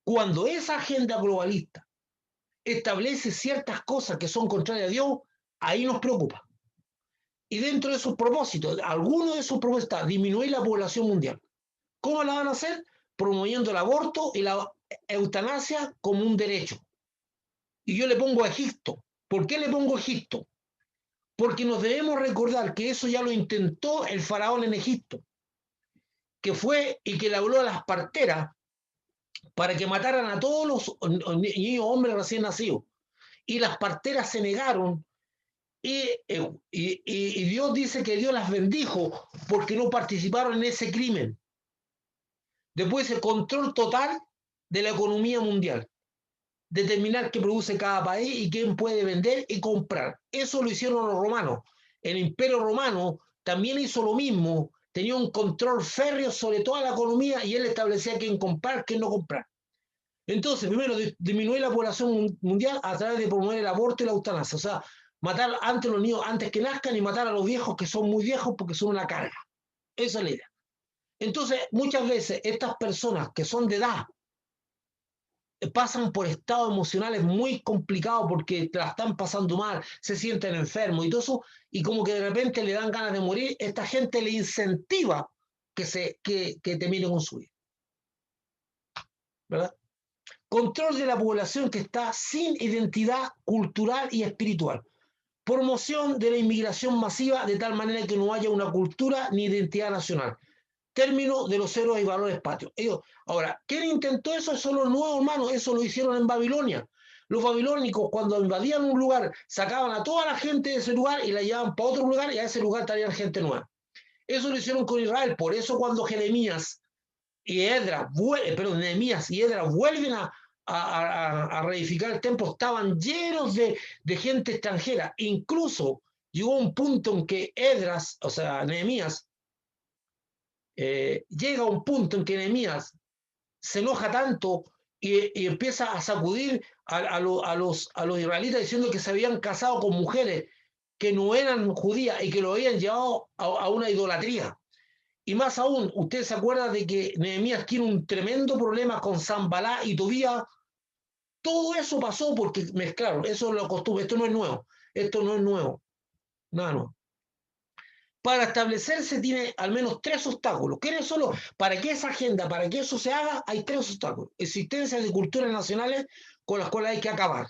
cuando esa agenda globalista establece ciertas cosas que son contrarias a Dios, ahí nos preocupa. Y dentro de sus propósitos, algunos de sus propósitos está disminuir la población mundial. ¿Cómo la van a hacer? Promoviendo el aborto y la eutanasia como un derecho. Y yo le pongo a Egipto. ¿Por qué le pongo a Egipto? Porque nos debemos recordar que eso ya lo intentó el faraón en Egipto, que fue y que le habló a las parteras para que mataran a todos los niños hombres recién nacidos. Y las parteras se negaron y Dios dice que Dios las bendijo porque no participaron en ese crimen. Después el control total de la economía mundial. Determinar qué produce cada país y quién puede vender y comprar. Eso lo hicieron los romanos. El Imperio Romano también hizo lo mismo. Tenía un control férreo sobre toda la economía y él establecía quién comprar, quién no comprar. Entonces, primero, disminuir la población mundial a través de promover el aborto y la eutanasia. O sea, matar antes los niños antes que nazcan y matar a los viejos que son muy viejos porque son una carga. Esa es la idea. Entonces, muchas veces estas personas que son de edad pasan por estados emocionales muy complicados porque la están pasando mal, se sienten enfermos y todo eso, y como que de repente le dan ganas de morir, esta gente le incentiva que termine con su vida. ¿Verdad? Control de la población que está sin identidad cultural y espiritual. Promoción de la inmigración masiva de tal manera que no haya una cultura ni identidad nacional. Término de los héroes y valores patrios. Ahora, ¿quién intentó eso? Eso son los nuevos hermanos, eso lo hicieron en Babilonia. Los babilónicos, cuando invadían un lugar, sacaban a toda la gente de ese lugar y la llevaban para otro lugar y a ese lugar traían gente nueva. Eso lo hicieron con Israel. Por eso cuando Nehemías y Esdras vuelven a reedificar el templo, estaban llenos de gente extranjera. Incluso llegó un punto en que Esdras, o sea, Nehemías, llega a un punto en que Nehemías se enoja tanto y empieza a sacudir a los israelitas diciendo que se habían casado con mujeres que no eran judías y que lo habían llevado a una idolatría. Y más aún, usted se acuerda de que Nehemías tiene un tremendo problema con Sanbalá y Tobías. Todo eso pasó porque mezclaron, eso es lo costumbre, esto no es nuevo, nada nuevo. Para establecerse tiene al menos 3 obstáculos. ¿Quiénes son los? Para que esa agenda, para que eso se haga, hay 3 obstáculos. Existencia de culturas nacionales con las cuales hay que acabar.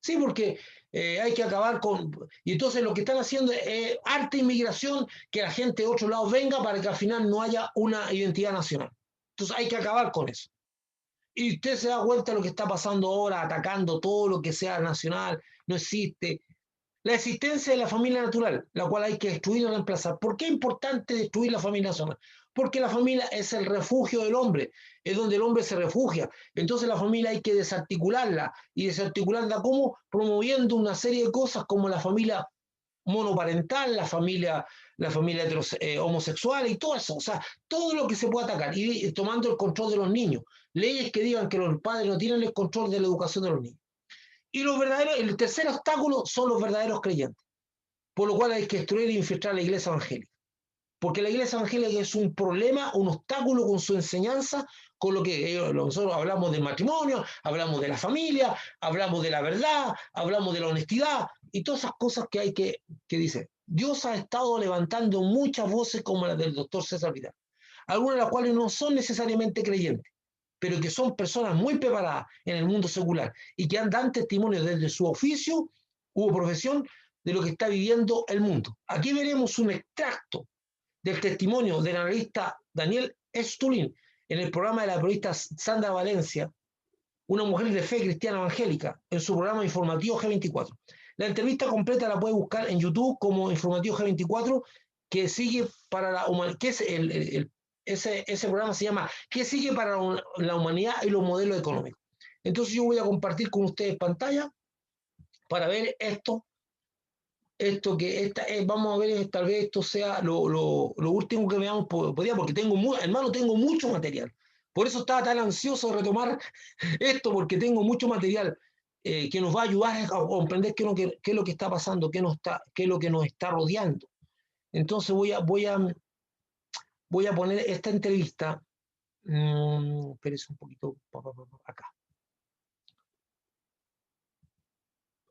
Sí, porque hay que acabar con... Y entonces lo que están haciendo es arte inmigración, que la gente de otros lados venga para que al final no haya una identidad nacional. Entonces hay que acabar con eso. Y usted se da cuenta de lo que está pasando ahora, atacando todo lo que sea nacional, no existe. La existencia de la familia natural, la cual hay que destruir o reemplazar. ¿Por qué es importante destruir la familia nacional? Porque la familia es el refugio del hombre, es donde el hombre se refugia. Entonces la familia hay que desarticularla. ¿Y desarticularla cómo? Promoviendo una serie de cosas como la familia monoparental, la familia homosexual y todo eso. O sea, todo lo que se puede atacar y tomando el control de los niños. Leyes que digan que los padres no tienen el control de la educación de los niños. Y el tercer obstáculo son los verdaderos creyentes, por lo cual hay que destruir e infiltrar la iglesia evangélica. Porque la iglesia evangélica es un problema, un obstáculo con su enseñanza, con lo que nosotros hablamos del matrimonio, hablamos de la familia, hablamos de la verdad, hablamos de la honestidad y todas esas cosas que hay que dice. Dios ha estado levantando muchas voces como las del doctor César Vidal, algunas de las cuales no son necesariamente creyentes, pero que son personas muy preparadas en el mundo secular y que dan testimonio desde su oficio u profesión de lo que está viviendo el mundo. Aquí veremos un extracto del testimonio del analista Daniel Stulin, en el programa de la periodista Sandra Valencia, una mujer de fe cristiana evangélica, en su programa informativo G24. La entrevista completa la puede buscar en YouTube como informativo G24, que sigue para la humanidad, que es ese programa se llama ¿Qué sigue para la humanidad y los modelos económicos? Entonces yo voy a compartir con ustedes pantalla para ver esto vamos a ver, tal vez esto sea lo último que veamos por día, porque tengo mucho material. Por eso estaba tan ansioso de retomar esto, porque tengo mucho material que nos va a ayudar a comprender qué es lo que está pasando, qué es lo que nos está rodeando. Entonces voy a poner esta entrevista. Espérese un poquito acá.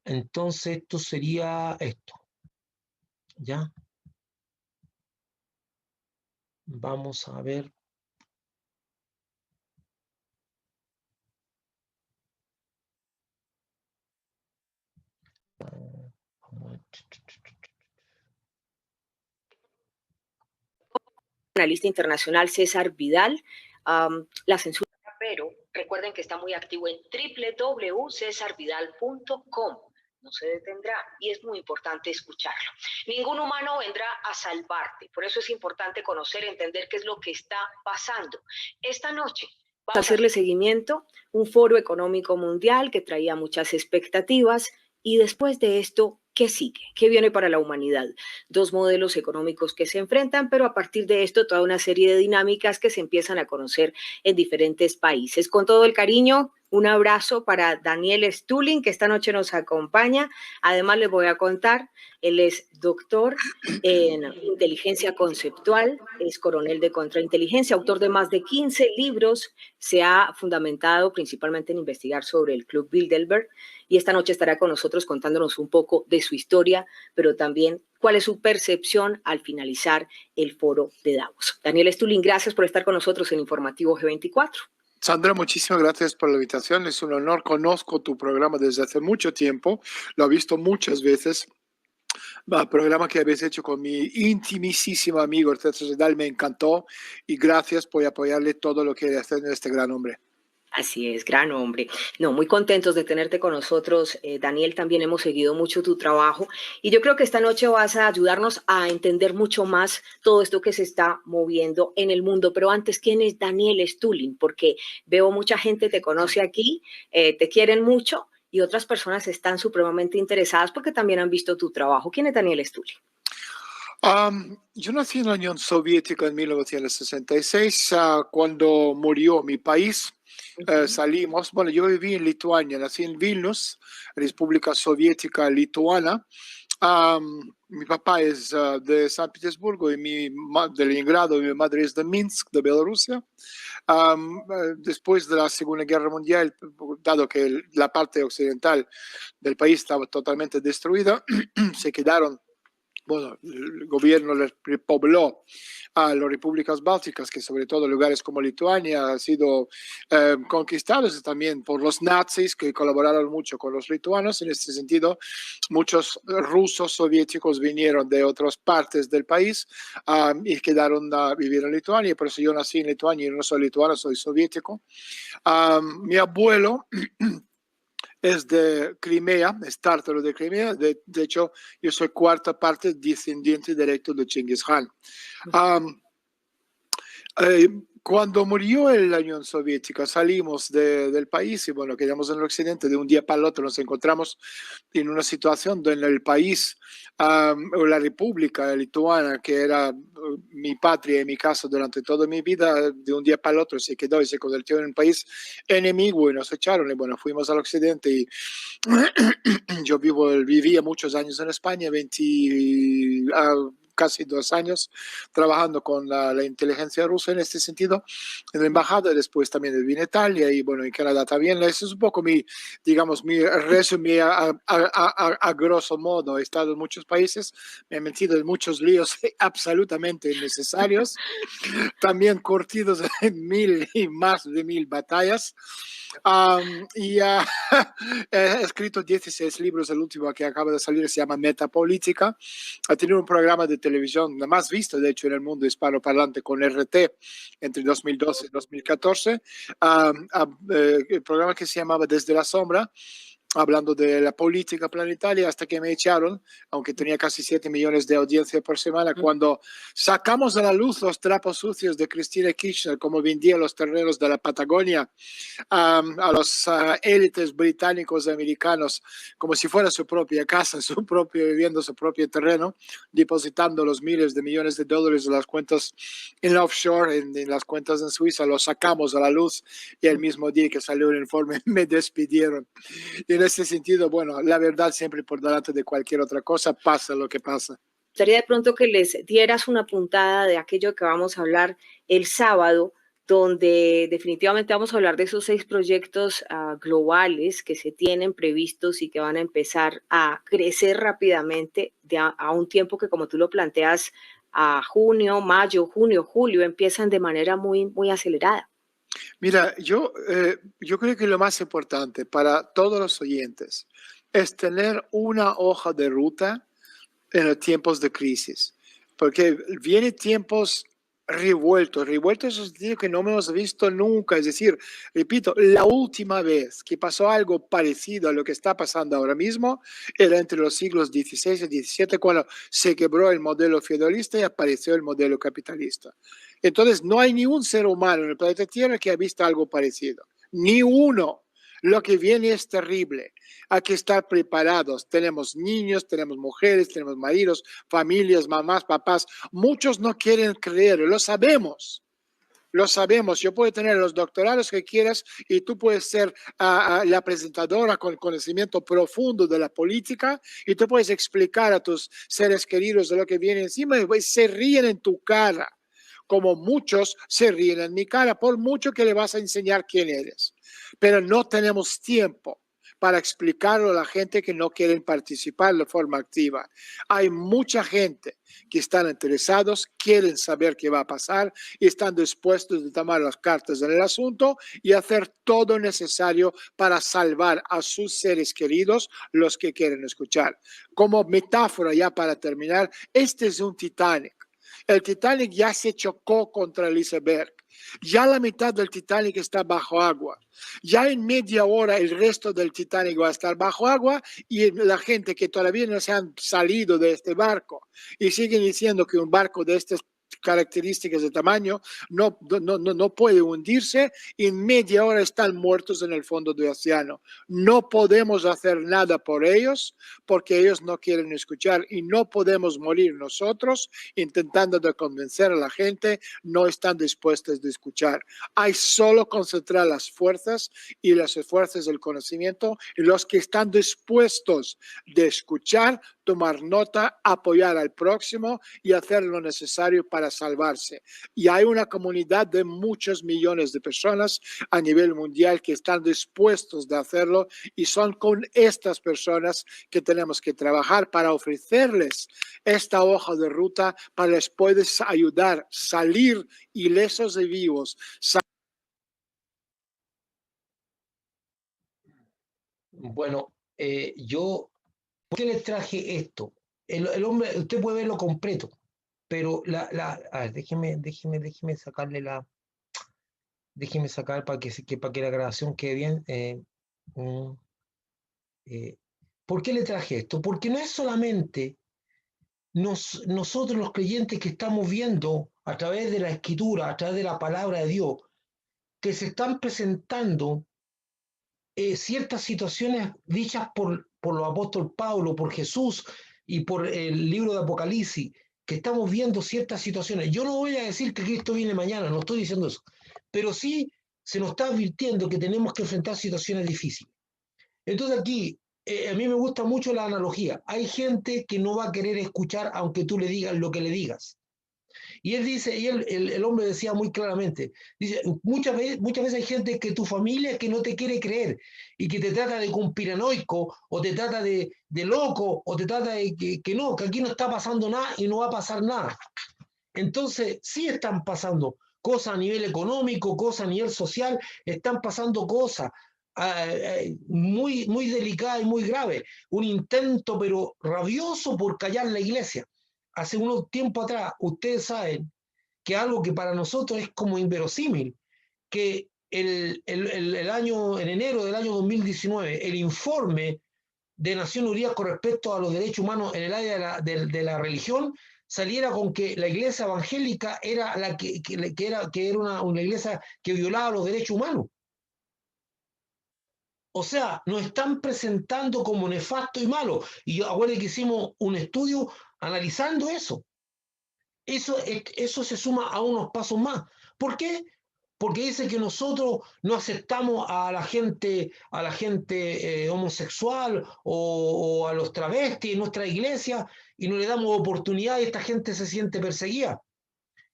Entonces esto sería esto. ¿Ya? Vamos a ver. Analista internacional César Vidal. La censura, pero recuerden que está muy activo en www.cesarvidal.com. No se detendrá y es muy importante escucharlo. Ningún humano vendrá a salvarte. Por eso es importante conocer, entender qué es lo que está pasando. Esta noche vamos a hacerle seguimiento, un foro económico mundial que traía muchas expectativas y después de esto, ¿qué sigue? ¿Qué viene para la humanidad? Dos modelos económicos que se enfrentan, pero a partir de esto toda una serie de dinámicas que se empiezan a conocer en diferentes países. Con todo el cariño, un abrazo para Daniel Stulin, que esta noche nos acompaña. Además, les voy a contar, él es doctor en inteligencia conceptual, es coronel de contrainteligencia, autor de más de 15 libros, se ha fundamentado principalmente en investigar sobre el Club Bilderberg y esta noche estará con nosotros contándonos un poco de su historia, pero también cuál es su percepción al finalizar el foro de Davos. Daniel Stulin, gracias por estar con nosotros en Informativo G24. Sandra, muchísimas gracias por la invitación. Es un honor. Conozco tu programa desde hace mucho tiempo. Lo he visto muchas veces. El programa que habéis hecho con mi intimísimo amigo César Vidal me encantó. Y gracias por apoyarle todo lo que hace en este gran hombre. Así es, gran hombre. No, muy contentos de tenerte con nosotros, Daniel. También hemos seguido mucho tu trabajo y yo creo que esta noche vas a ayudarnos a entender mucho más todo esto que se está moviendo en el mundo. Pero antes, ¿quién es Daniel Stulin? Porque veo mucha gente te conoce aquí, te quieren mucho y otras personas están supremamente interesadas porque también han visto tu trabajo. ¿Quién es Daniel Stulin? Yo nací en la Unión Soviética en 1966, cuando murió mi país. Salimos, bueno, yo viví en Lituania, nací en Vilnius, República Soviética Lituana. Mi papá es de San Petersburgo y de Leningrado, y mi madre es de Minsk, de Bielorrusia. Después de la Segunda Guerra Mundial, dado que la parte occidental del país estaba totalmente destruida, se quedaron. Bueno, el gobierno les repobló a las repúblicas bálticas, que sobre todo lugares como Lituania han sido conquistados también por los nazis, que colaboraron mucho con los lituanos. En este sentido, muchos rusos soviéticos vinieron de otras partes del país y quedaron a vivir en Lituania. Por eso yo nací en Lituania y no soy lituano, soy soviético. Mi abuelo es de Crimea, es tártaro de Crimea. De hecho, yo soy cuarta parte descendiente directo de Chingis Khan. Cuando murió la Unión Soviética, salimos del país y bueno, quedamos en el occidente. De un día para el otro nos encontramos en una situación donde el país, la República Lituana, que era mi patria y mi casa durante toda mi vida, de un día para el otro se quedó y se convirtió en un país enemigo y nos echaron. Y bueno, fuimos al occidente y yo vivía muchos años en España, casi 2 años trabajando con la inteligencia rusa en este sentido, en la embajada. Después también viví en Italia y bueno, en Canadá también. Eso es un poco mi resumen a grosso modo. He estado en muchos países, me he metido en muchos líos absolutamente innecesarios, también curtidos en 1000 y más de 1000 batallas. He escrito 16 libros. El último que acaba de salir se llama Metapolítica. Ha tenido un programa de televisión televisión, la más vista de hecho en el mundo hispanoparlante con RT entre 2012 y 2014, el programa que se llamaba Desde la Sombra, hablando de la política planetaria, hasta que me echaron, aunque tenía casi 7 millones de audiencia por semana, cuando sacamos a la luz los trapos sucios de Cristina Kirchner, como vendía los terrenos de la Patagonia a los élites británicos y americanos, como si fuera su propia casa, su propia vivienda, su propio terreno, depositando los miles de millones de dólares en las cuentas en la offshore, en las cuentas en Suiza, los sacamos a la luz y el mismo día que salió el informe me despidieron. Y en ese sentido, bueno, la verdad siempre por delante de cualquier otra cosa, pasa lo que pasa. Me gustaría de pronto que les dieras una puntada de aquello que vamos a hablar el sábado, donde definitivamente vamos a hablar de esos 6 proyectos globales que se tienen previstos y que van a empezar a crecer rápidamente a un tiempo que, como tú lo planteas, a junio, mayo, junio, julio, empiezan de manera muy, muy acelerada. Mira, yo creo que lo más importante para todos los oyentes es tener una hoja de ruta en los tiempos de crisis, porque vienen tiempos revueltos es decir, que no hemos visto nunca. Es decir, repito, la última vez que pasó algo parecido a lo que está pasando ahora mismo era entre los siglos XVI y XVII, cuando se quebró el modelo feudalista y apareció el modelo capitalista. Entonces, no hay ni un ser humano en el planeta Tierra que ha visto algo parecido. Ni uno. Lo que viene es terrible. Hay que estar preparados. Tenemos niños, tenemos mujeres, tenemos maridos, familias, mamás, papás. Muchos no quieren creer, lo sabemos. Lo sabemos. Yo puedo tener los doctorados que quieras y tú puedes ser la presentadora con conocimiento profundo de la política y tú puedes explicar a tus seres queridos de lo que viene encima y se ríen en tu cara, como muchos se ríen en mi cara, por mucho que le vas a enseñar quién eres. Pero no tenemos tiempo para explicarlo a la gente que no quieren participar de forma activa. Hay mucha gente que están interesados, quieren saber qué va a pasar y están dispuestos a tomar las cartas en el asunto y hacer todo necesario para salvar a sus seres queridos, los que quieren escuchar. Como metáfora, ya para terminar, este es un Titanic. El Titanic ya se chocó contra el iceberg. Ya la mitad del Titanic está bajo agua. Ya en media hora el resto del Titanic va a estar bajo agua y la gente que todavía no se han salido de este barco y siguen diciendo que un barco de estas características de tamaño no puede hundirse, en media hora están muertos en el fondo del océano. No podemos hacer nada por ellos porque ellos no quieren escuchar y no podemos morir nosotros intentando de convencer a la gente, no están dispuestos a escuchar. Hay solo concentrar las fuerzas y las fuerzas del conocimiento y los que están dispuestos de escuchar, tomar nota, apoyar al próximo y hacer lo necesario para salvarse. Y hay una comunidad de muchos millones de personas a nivel mundial que están dispuestos de hacerlo y son con estas personas que tenemos que trabajar para ofrecerles esta hoja de ruta para les puedes ayudar a salir ilesos y vivos. Bueno, ¿por qué les traje esto? El hombre, usted puede verlo completo, pero a ver, déjeme sacarle déjeme sacar para que la grabación quede bien. ¿Por qué le traje esto? Porque no es solamente nosotros los creyentes que estamos viendo a través de la Escritura, a través de la palabra de Dios, que se están presentando ciertas situaciones dichas por los apóstoles Pablo, por Jesús y por el libro de Apocalipsis, que estamos viendo ciertas situaciones. Yo no voy a decir que Cristo viene mañana, no estoy diciendo eso, pero sí se nos está advirtiendo que tenemos que enfrentar situaciones difíciles. Entonces aquí, a mí me gusta mucho la analogía. Hay gente que no va a querer escuchar aunque tú le digas lo que le digas. Y él dice, y el hombre decía muy claramente, dice, muchas veces hay gente que tu familia que no te quiere creer y que te trata de conspiranoico o te trata de loco o te trata de que no, que aquí no está pasando nada y no va a pasar nada. Entonces, sí están pasando cosas a nivel económico, cosas a nivel social, están pasando cosas muy, muy delicadas y muy graves. Un intento, pero rabioso por callar la iglesia. hace unos tiempo atrás, ustedes saben que algo que para nosotros es como inverosímil, que en enero del año 2019, el informe de Naciones Unidas con respecto a los derechos humanos en el área de la religión saliera con que la iglesia evangélica era la que era una iglesia que violaba los derechos humanos. O sea, nos están presentando como nefasto y malo. Y yo acuerdo que hicimos un estudio analizando eso. Eso se suma a unos pasos más. ¿Por qué? Porque dice que nosotros no aceptamos a la gente homosexual o a los travestis en nuestra iglesia y no le damos oportunidad y esta gente se siente perseguida.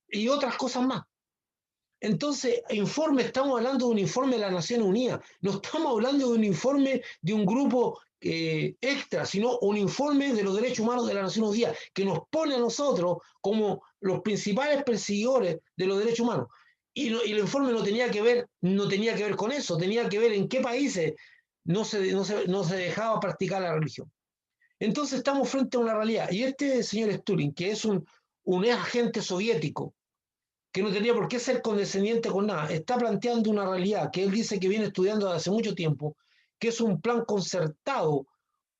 Y otras cosas más. Entonces, estamos hablando de un informe de las Naciones Unidas, no estamos hablando de un informe de un grupo extra, sino un informe de los derechos humanos de las Naciones Unidas, que nos pone a nosotros como los principales perseguidores de los derechos humanos. Y el informe no tenía que ver con eso, tenía que ver en qué países no se dejaba practicar la religión. Entonces estamos frente a una realidad. Y este señor Stulin, que es un agente soviético, que no tenía por qué ser condescendiente con nada, está planteando una realidad que él dice que viene estudiando desde hace mucho tiempo, que es un plan concertado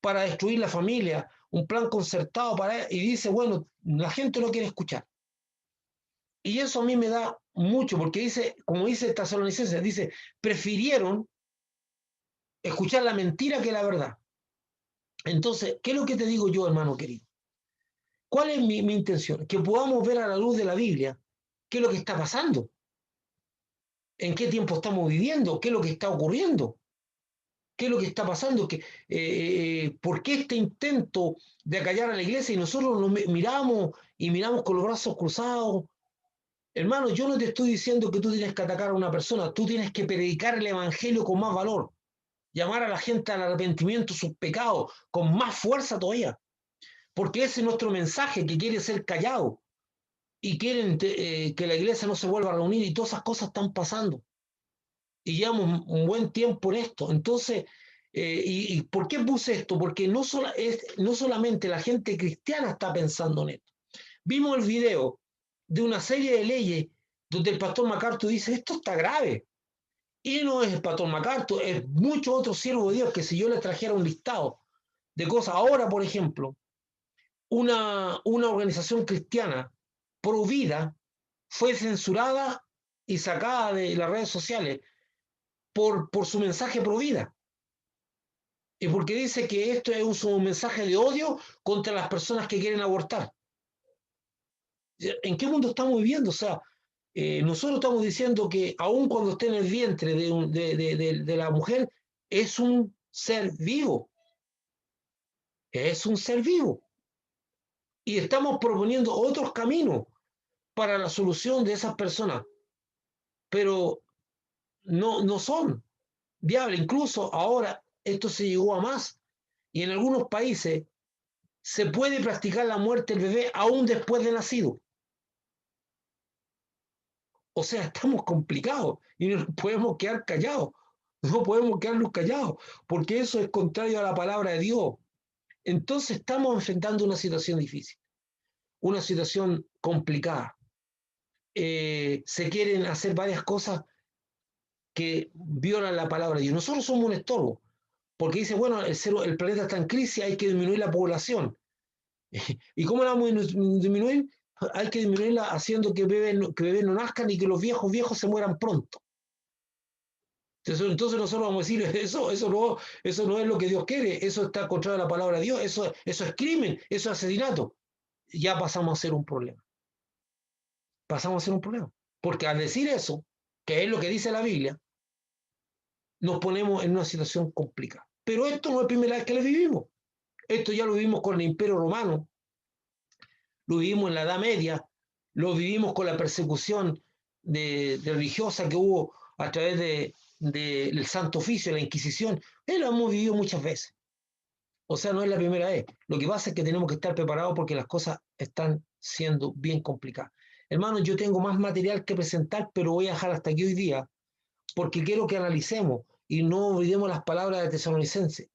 para destruir la familia, un plan concertado y dice, bueno, la gente no quiere escuchar. Y eso a mí me da mucho, porque dice, como dice Tesalonicenses, dice, prefirieron escuchar la mentira que la verdad. Entonces, ¿qué es lo que te digo yo, hermano querido? ¿Cuál es mi intención? Que podamos ver a la luz de la Biblia qué es lo que está pasando, en qué tiempo estamos viviendo, qué es lo que está ocurriendo, qué es lo que está pasando, por qué este intento de acallar a la iglesia y nosotros nos miramos con los brazos cruzados. Hermano, yo no te estoy diciendo que tú tienes que atacar a una persona, tú tienes que predicar el evangelio con más valor, llamar a la gente al arrepentimiento de sus pecados con más fuerza todavía, porque ese es nuestro mensaje, que quiere ser callado y quieren que la iglesia no se vuelva a reunir, y todas esas cosas están pasando. Y llevamos un buen tiempo en esto. Entonces, ¿y por qué puse esto? Porque no solamente la gente cristiana está pensando en esto. Vimos el video de una serie de leyes donde el pastor MacArthur dice, esto está grave. Y no es el pastor MacArthur, es muchos otros siervos de Dios que si yo les trajera un listado de cosas. Ahora, por ejemplo, una organización cristiana pro vida fue censurada y sacada de las redes sociales por su mensaje pro vida. Y porque dice que esto es un mensaje de odio contra las personas que quieren abortar. ¿En qué mundo estamos viviendo? O sea, nosotros estamos diciendo que aun cuando esté en el vientre de la mujer, es un ser vivo. Es un ser vivo. Y estamos proponiendo otros caminos para la solución de esas personas. Pero no son viables. Incluso ahora esto se llegó a más. Y en algunos países se puede practicar la muerte del bebé aún después de nacido. O sea, estamos complicados y no podemos quedar callados. No podemos quedarnos callados, porque eso es contrario a la palabra de Dios. Entonces estamos enfrentando una situación difícil, una situación complicada. Se quieren hacer varias cosas que violan la palabra de Dios. Nosotros somos un estorbo, porque dice, bueno, el planeta está en crisis, hay que disminuir la población. ¿Y cómo la vamos a disminuir? Hay que disminuirla haciendo que bebés no nazcan y que los viejos se mueran pronto. Entonces nosotros vamos a decir, eso no es lo que Dios quiere, eso está contrario a la palabra de Dios, eso es crimen, eso es asesinato. Ya pasamos a ser un problema. Pasamos a ser un problema. Porque al decir eso, que es lo que dice la Biblia, nos ponemos en una situación complicada. Pero esto no es la primera vez que lo vivimos. Esto ya lo vivimos con el Imperio Romano, lo vivimos en la Edad Media, lo vivimos con la persecución de religiosa que hubo a través del Santo Oficio, la Inquisición. Lo hemos vivido muchas veces. O sea, no es la primera vez. Lo que pasa es que tenemos que estar preparados porque las cosas están siendo bien complicadas. Hermanos, yo tengo más material que presentar, pero voy a dejar hasta aquí hoy día porque quiero que analicemos y no olvidemos las palabras de Tesalonicenses.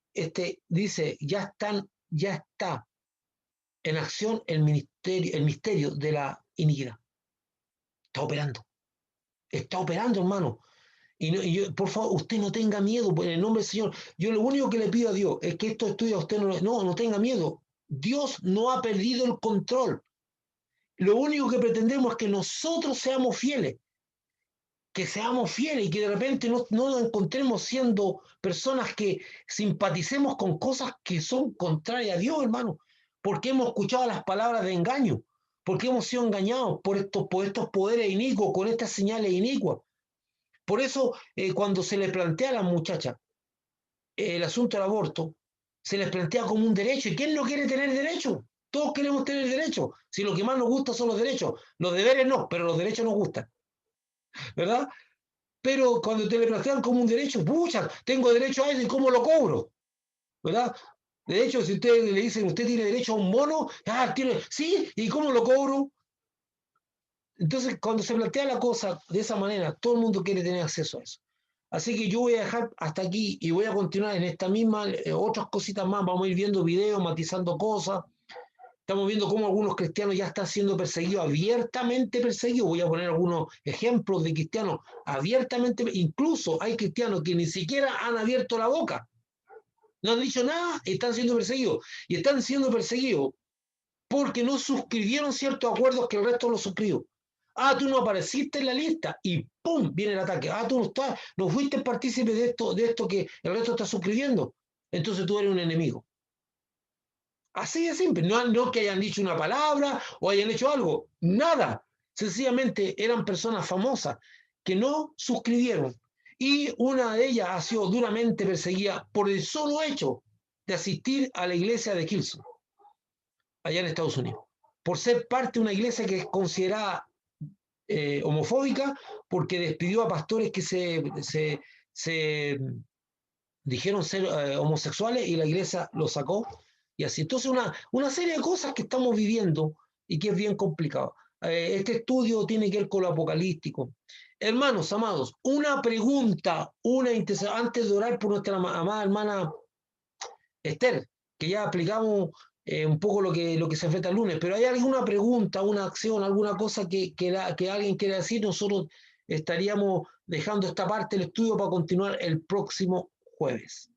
Dice, ya está en acción misterio de la iniquidad. Está operando, hermano. Por favor, usted no tenga miedo, en el nombre del Señor. Yo lo único que le pido a Dios es que esto estudia usted, no tenga miedo. Dios no ha perdido el control. Lo único que pretendemos es que nosotros seamos fieles, y que de repente no nos encontremos siendo personas que simpaticemos con cosas que son contrarias a Dios, hermano, porque hemos escuchado las palabras de engaño, porque hemos sido engañados por estos poderes inicuos, con estas señales inicuas. Por eso, cuando se le plantea a las muchachas el asunto del aborto, se les plantea como un derecho. ¿Y quién no quiere tener derecho? Todos queremos tener derecho. Si lo que más nos gusta son los derechos, los deberes no, pero los derechos nos gustan, ¿verdad? Pero cuando te le plantean como un derecho, pucha, tengo derecho a eso y ¿cómo lo cobro? ¿Verdad? De hecho, si usted le dicen, usted tiene derecho a un mono, sí, ¿y cómo lo cobro? Entonces, cuando se plantea la cosa de esa manera, todo el mundo quiere tener acceso a eso. Así que yo voy a dejar hasta aquí y voy a continuar en esta misma, otras cositas más. Vamos a ir viendo videos, matizando cosas. Estamos viendo cómo algunos cristianos ya están siendo perseguidos, abiertamente perseguidos. Voy a poner algunos ejemplos de cristianos abiertamente. Incluso hay cristianos que ni siquiera han abierto la boca. No han dicho nada, están siendo perseguidos. Y están siendo perseguidos porque no suscribieron ciertos acuerdos que el resto los suscribió. Ah, tú no apareciste en la lista y ¡pum! Viene el ataque. Ah, tú no fuiste partícipe de esto que el resto está suscribiendo. Entonces tú eres un enemigo. Así de simple. No que hayan dicho una palabra o hayan hecho algo. Nada. Sencillamente eran personas famosas que no suscribieron. Y una de ellas ha sido duramente perseguida por el solo hecho de asistir a la iglesia de Hillsong, allá en Estados Unidos, por ser parte de una iglesia que es considerada homofóbica, porque despidió a pastores que se dijeron ser homosexuales y la iglesia los sacó. Y así, entonces una serie de cosas que estamos viviendo y que es bien complicado. Este estudio tiene que ver con lo apocalíptico. Hermanos, amados, una pregunta, antes de orar por nuestra amada hermana Esther, que ya aplicamos un poco lo que se enfrenta el lunes, pero ¿hay alguna pregunta, una acción, alguna cosa que alguien quiera decir? Nosotros estaríamos dejando esta parte del estudio para continuar el próximo jueves.